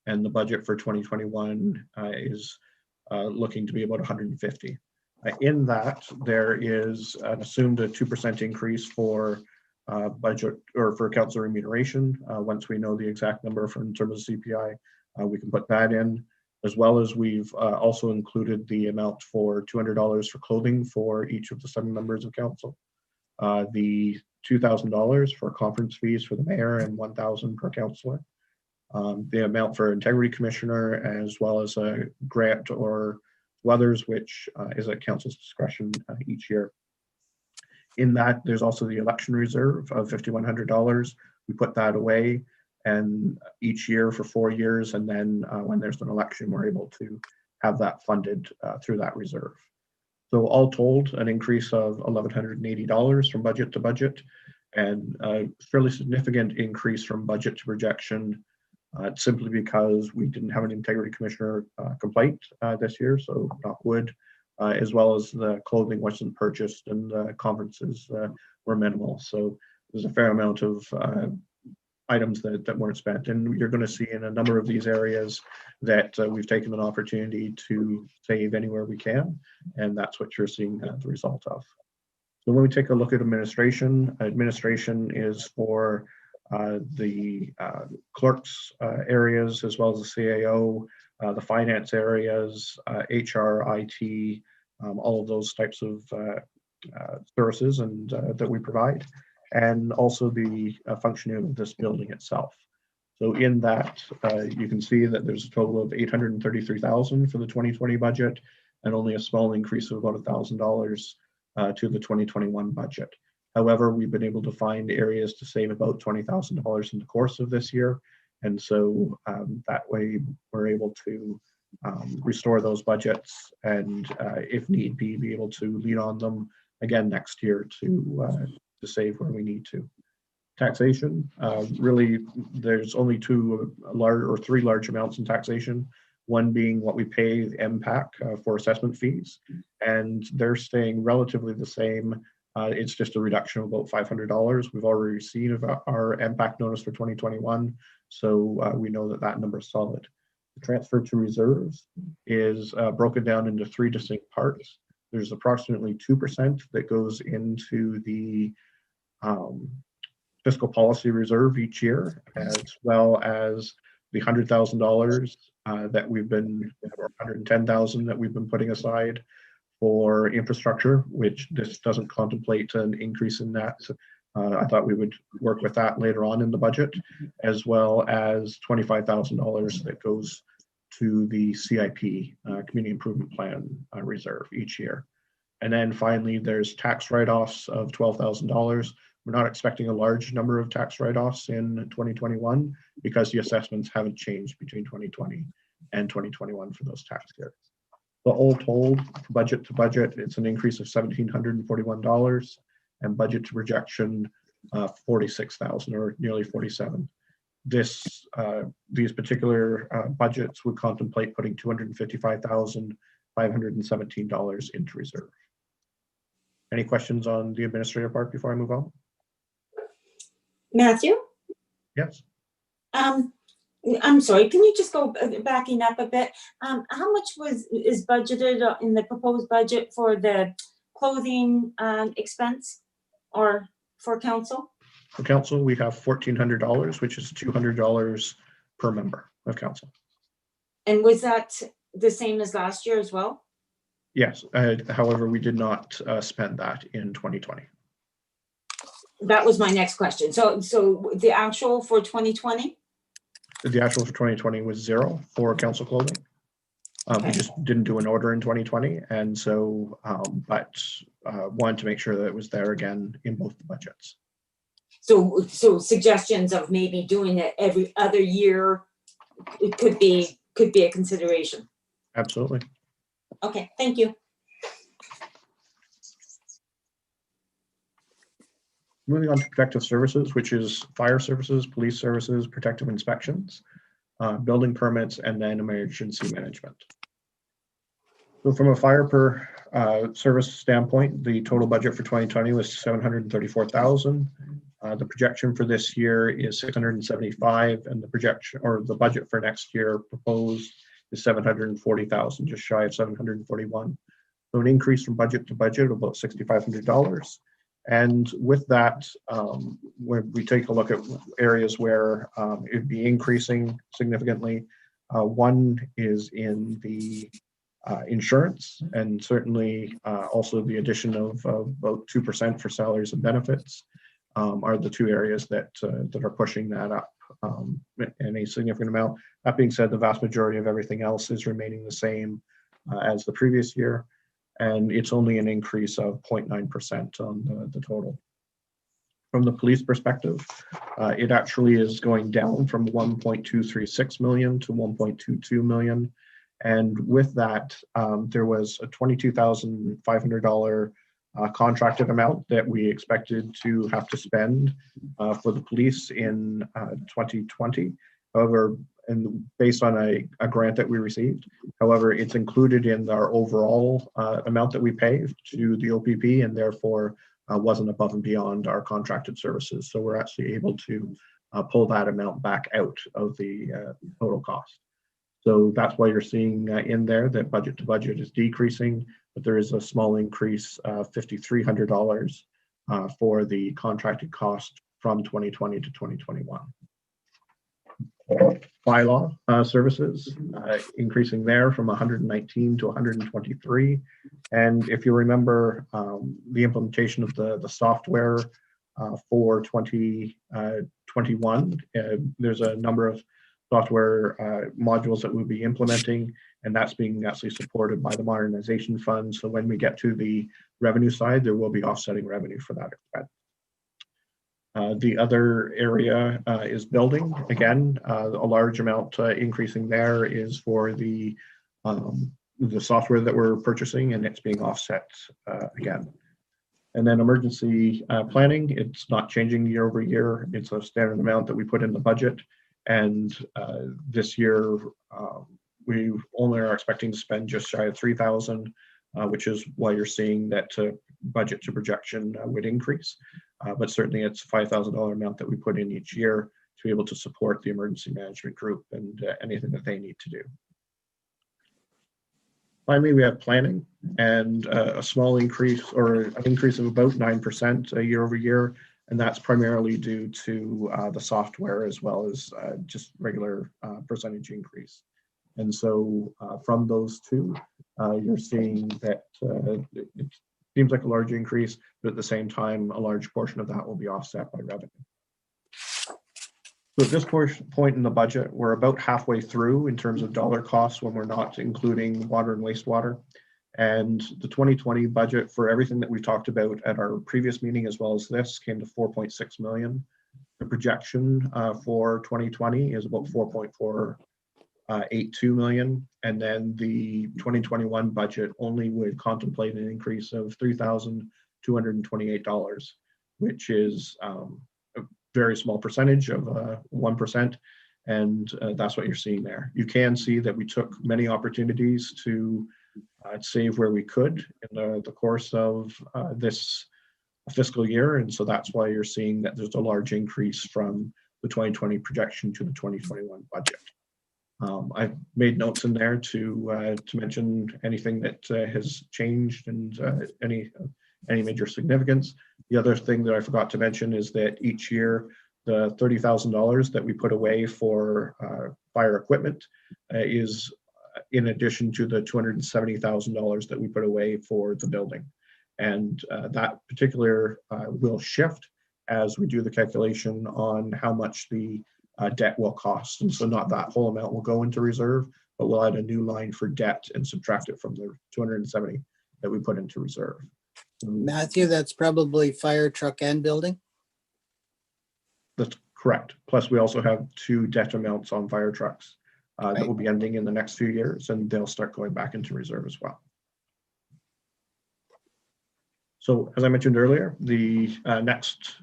and the budget for 2021 is looking to be about 150. In that, there is an assumed 2% increase for budget or for council remuneration. Once we know the exact number in terms of CPI, we can put that in, as well as we've also included the amount for $200 for clothing for each of the 7 members of council, the $2,000 for conference fees for the mayor and $1,000 per councillor, the amount for integrity commissioner, as well as a grant or others, which is at council's discretion each year. In that, there's also the election reserve of $5,100. We put that away, and each year for 4 years, and then when there's an election, we're able to have that funded through that reserve. So all told, an increase of $1,180 from budget to budget, and a fairly significant increase from budget to projection, simply because we didn't have an integrity commissioner complaint this year, so knock wood, as well as the clothing wasn't purchased and the conferences were minimal. So there's a fair amount of items that weren't spent. And you're going to see in a number of these areas that we've taken an opportunity to save anywhere we can. And that's what you're seeing the result of. So when we take a look at administration, administration is for the clerks areas, as well as the CAO, the finance areas, HR, IT, all of those types of services and that we provide, and also the functioning of this building itself. So in that, you can see that there's a total of $833,000 for the 2020 budget, and only a small increase of about $1,000 to the 2021 budget. However, we've been able to find areas to save about $20,000 in the course of this year. And so that way we're able to restore those budgets and if need be able to lean on them again next year to save where we need to. Taxation, really there's only three large amounts in taxation. One being what we pay the MPAC for assessment fees, and they're staying relatively the same. It's just a reduction of about $500. We've already received our MPAC notice for 2021, so we know that that number is solid. The transfer to reserves is broken down into three distinct parts. There's approximately 2% that goes into the fiscal policy reserve each year, as well as the $100,000 that we've been, or $110,000 that we've been putting aside for infrastructure, which this doesn't contemplate an increase in that. I thought we would work with that later on in the budget, as well as $25,000 that goes to the CIP, Community Improvement Plan reserve each year. And then finally, there's tax write-offs of $12,000. We're not expecting a large number of tax write-offs in 2021 because the assessments haven't changed between 2020 and 2021 for those tax years. So all told, budget to budget, it's an increase of $1,741, and budget to projection, 46,000 or nearly 47. These particular budgets would contemplate putting $255,517 into reserve. Any questions on the administrative part before I move on? Matthew? Yes. I'm sorry, can you just go backing up a bit? How much is budgeted in the proposed budget for the clothing expense or for council? For council, we have $1,400, which is $200 per member of council. And was that the same as last year as well? Yes, however, we did not spend that in 2020. That was my next question. So the actual for 2020? The actual for 2020 was $0 for council clothing. Okay. We just didn't do an order in 2020, and so, but wanted to make sure that it was there again in both the budgets. So suggestions of maybe doing it every other year, it could be a consideration. Absolutely. Okay, thank you. Moving on to protective services, which is fire services, police services, protective inspections, building permits, and then emergency management. So from a fire per service standpoint, the total budget for 2020 was $734,000. The projection for this year is $675,000, and the projection or the budget for next year proposed is $740,000, just shy of $741,000. So an increase from budget to budget of about $6,500. And with that, when we take a look at areas where it'd be increasing significantly, one is in the insurance, and certainly also the addition of about 2% for salaries and benefits are the two areas that are pushing that up in a significant amount. That being said, the vast majority of everything else is remaining the same as the previous year, and it's only an increase of 0.9% on the total. From the police perspective, it actually is going down from 1.236 million to 1.22 million. And with that, there was a $22,500 contracted amount that we expected to have to spend for the police in 2020. However, and based on a grant that we received, however, it's included in our overall amount that we pay to the OPP, and therefore wasn't above and beyond our contracted services. So we're actually able to pull that amount back out of the total cost. So that's why you're seeing in there that budget to budget is decreasing, but there is a small increase, $5,300 for the contracted cost from 2020 to 2021. Bylaw services increasing there from 119 to 123. And if you remember the implementation of the software for 2021, there's a number of software modules that we'll be implementing, and that's being actually supported by the modernization fund. So when we get to the revenue side, there will be offsetting revenue for that expense. The other area is building. Again, a large amount increasing there is for the software that we're purchasing, and it's being offset again. And then emergency planning, it's not changing year over year. It's a standard amount that we put in the budget. And this year, we only are expecting to spend just shy of 3,000, which is why you're seeing that budget to projection would increase. But certainly it's a $5,000 amount that we put in each year to be able to support the emergency management group and anything that they need to do. Finally, we have planning, and a small increase, or an increase of about 9% year over year. And that's primarily due to the software as well as just regular percentage increase. And so from those two, you're seeing that it seems like a large increase, but at the same time, a large portion of that will be offset by revenue. So at this point in the budget, we're about halfway through in terms of dollar costs when we're not including water and wastewater. And the 2020 budget for everything that we talked about at our previous meeting, as well as this, came to 4.6 million. The projection for 2020 is about 4.482 million. And then the 2021 budget only would contemplate an increase of $3,228, which is a very small percentage of 1%. And that's what you're seeing there. You can see that we took many opportunities to save where we could in the course of this fiscal year. And so that's why you're seeing that there's a large increase from the 2020 projection to the 2021 budget. I've made notes in there to mention anything that has changed and any major significance. The other thing that I forgot to mention is that each year, the $30,000 that we put away for fire equipment is in addition to the $270,000 that we put away for the building. And that particular will shift as we do the calculation on how much the debt will cost. And so not that whole amount will go into reserve, but we'll add a new line for debt and subtract it from the 270 that we put into reserve. Matthew, that's probably fire truck and building? That's correct. Plus we also have 2 debt amounts on fire trucks that will be ending in the next few years, and they'll start going back into reserve as well. So as I mentioned earlier, the next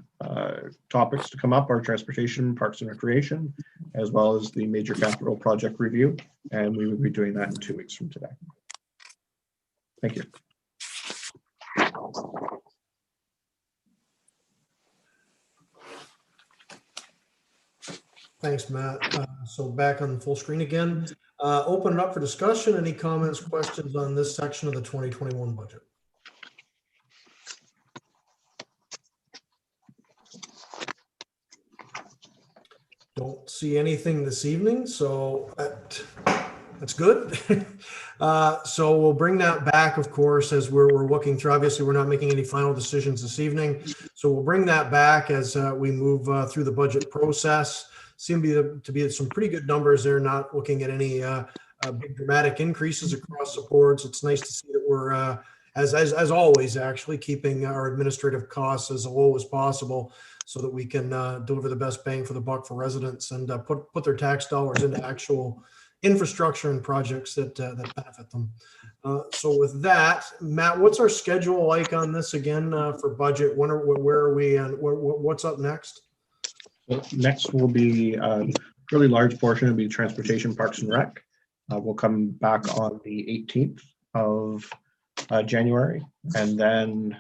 topics to come up are transportation, parks and recreation, as well as the major capital project review. And we will be doing that in 2 weeks from today. Thank you. Thanks, Matt. So back on the full screen again. Open it up for discussion. Any comments, questions on this section of the 2021 budget? Don't see anything this evening, so that's good. So we'll bring that back, of course, as we're looking through. Obviously, we're not making any final decisions this evening, so we'll bring that back as we move through the budget process. Seem to be some pretty good numbers there, not looking at any big dramatic increases across the boards. It's nice to see that we're, as always, actually keeping our administrative costs as low as possible so that we can deliver the best bang for the buck for residents and put their tax dollars into actual infrastructure and projects that benefit them. So with that, Matt, what's our schedule like on this again for budget? Where are we and what's up next? Next will be a really large portion will be transportation, parks and rec. We'll come back on the 18th of January, and then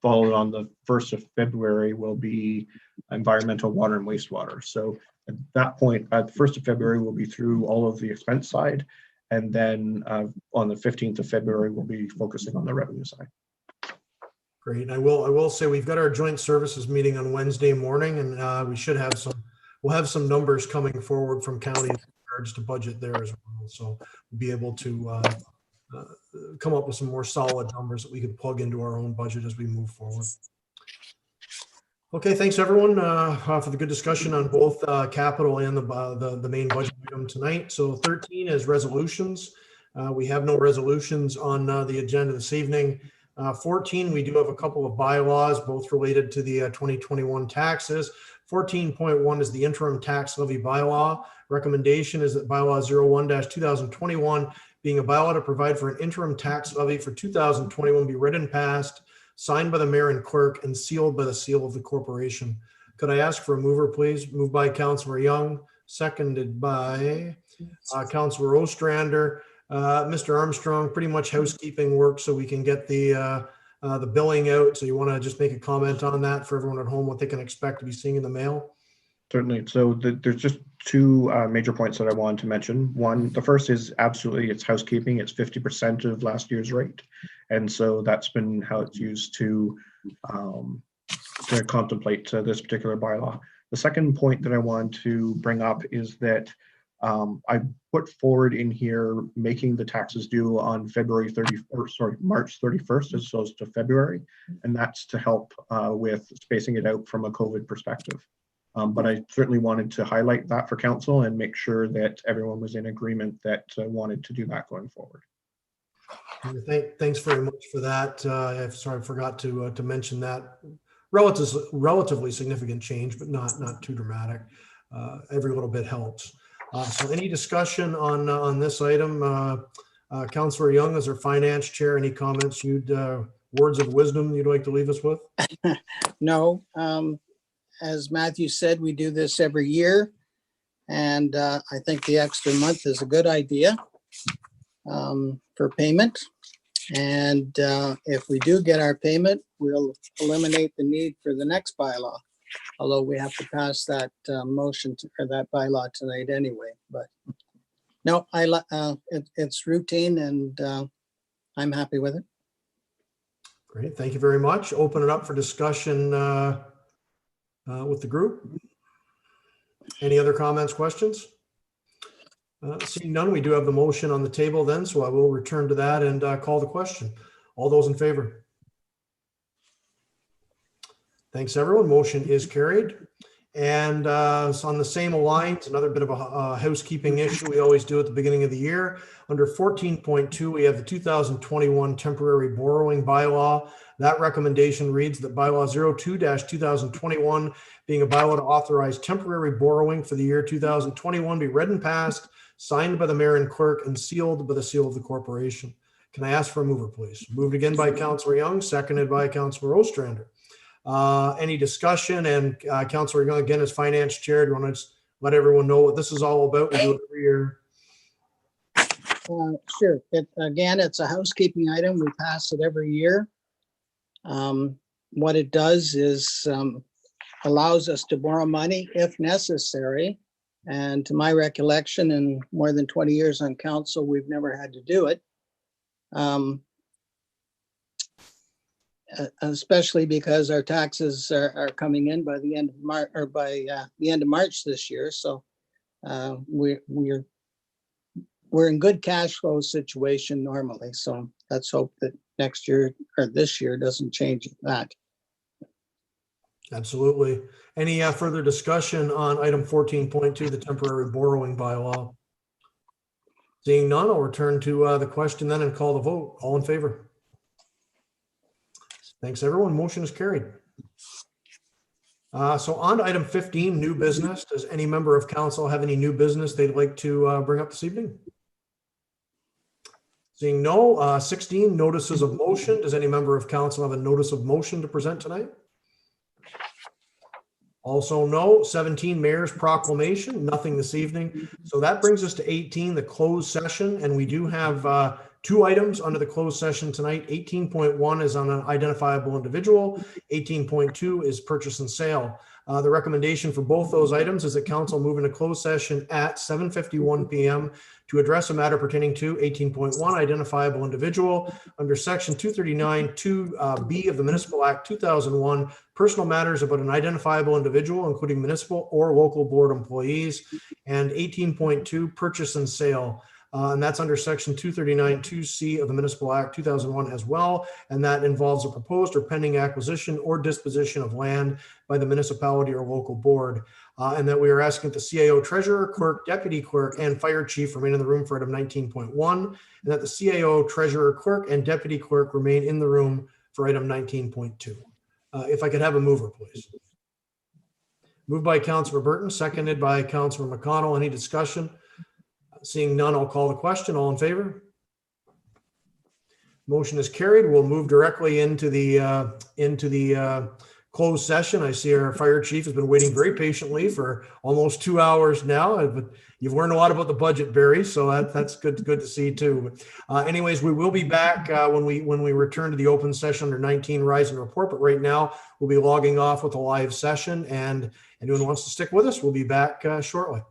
followed on the 1st of February will be environmental, water, and wastewater. So at that point, at the 1st of February, we'll be through all of the expense side. And then on the 15th of February, we'll be focusing on the revenue side. Great. And I will say we've got our joint services meeting on Wednesday morning, and we should have we'll have some numbers coming forward from county in regards to budget there as well. So we'll be able to come up with some more solid numbers that we can plug into our own budget as we move forward. Okay, thanks everyone for the good discussion on both capital and the main budget item tonight. So 13 is resolutions. We have no resolutions on the agenda this evening. 14, we do have a couple of bylaws, both related to the 2021 taxes. 14.1 is the interim tax levy bylaw. Recommendation is that bylaw 01-2021, being a bylaw to provide for an interim tax levy for 2021, be read and passed, signed by the mayor and clerk, and sealed by the seal of the corporation. Could I ask for a mover, please? Moved by Councillor Young, seconded by Councillor Ostrander. Mr. Armstrong, pretty much housekeeping work so we can get the billing out. So you want to just make a comment on that for everyone at home, what they can expect to be seeing in the mail? Certainly. So there's just two major points that I wanted to mention. One, the first is absolutely it's housekeeping. It's 50% of last year's rate. And so that's been how it's used to contemplate this particular bylaw. The second point that I want to bring up is that I put forward in here making the taxes due on March 31st as opposed to February. And that's to help with spacing it out from a COVID perspective. But I certainly wanted to highlight that for council and make sure that everyone was in agreement that wanted to do that going forward. Thanks very much for that. Sorry, I forgot to mention that. Relatively significant change, but not too dramatic. Every little bit helps. So any discussion on this item? Councillor Young, as our finance chair, any comments words of wisdom you'd like to leave us with? No. As Matthew said, we do this every year. And I think the extra month is a good idea for payment. And if we do get our payment, we'll eliminate the need for the next bylaw. Although we have to pass that motion or that bylaw tonight anyway. But no, it's routine and I'm happy with it. Great, thank you very much. Open it up for discussion with the group. Any other comments, questions? Seeing none, we do have the motion on the table then, so I will return to that and call the question. All those in favor? Thanks, everyone. Motion is carried. And so on the same lines, another bit of a housekeeping issue we always do at the beginning of the year. Under 14.2, we have the 2021 temporary borrowing bylaw. That recommendation reads that bylaw 02-2021, being a bylaw to authorize temporary borrowing for the year 2021, be read and passed, signed by the mayor and clerk, and sealed by the seal of the corporation. Can I ask for a mover, please? Moved again by Councillor Young, seconded by Councillor Ostrander. Any discussion? And Councillor Young, again, as finance chair, do you want to just let everyone know what this is all about? We do it every year. Sure. Again, it's a housekeeping item. We pass it every year. What it does is allows us to borrow money if necessary. And to my recollection, in more than 20 years on council, we've never had to do it. Especially because our taxes are coming in by the end of March or by the end of March this year. So we're in good cash flow situation normally. So let's hope that next year or this year doesn't change that. Absolutely. Any further discussion on item 14.2, the temporary borrowing bylaw? Seeing none, I'll return to the question then and call the vote. All in favor? Thanks, everyone. Motion is carried. So on to item 15, new business. Does any member of council have any new business they'd like to bring up this evening? Seeing no. 16, notices of motion. Does any member of council have a notice of motion to present tonight? Also no. 17, mayor's proclamation. Nothing this evening. So that brings us to 18, the closed session. And we do have 2 items under the closed session tonight. 18.1 is on an identifiable individual. 18.2 is purchase and sale. The recommendation for both those items is that council move into closed session at 7:51 p.m. to address a matter pertaining to 18.1 identifiable individual under section 239 2B of the Municipal Act 2001, personal matters about an identifiable individual, including municipal or local board employees, and 18.2 purchase and sale. And that's under section 239 2C of the Municipal Act 2001 as well. And that involves a proposed or pending acquisition or disposition of land by the municipality or local board. And that we are asking that the CAO, treasurer, clerk, deputy clerk, and fire chief remain in the room for item 19.1, and that the CAO, treasurer, clerk, and deputy clerk remain in the room for item 19.2. If I could have a mover, please. Moved by Councilor Burton, seconded by Councilor McConnell. Any discussion? Seeing none, I'll call the question. All in favor? Motion is carried. We'll move directly into the closed session. I see our fire chief has been waiting very patiently for almost 2 hours now. But you've learned a lot about the budget, Barry, so that's good to see too. Anyways, we will be back when we return to the open session under 19 Rise and Report. But right now, we'll be logging off with a live session, and anyone who wants to stick with us, we'll be back shortly.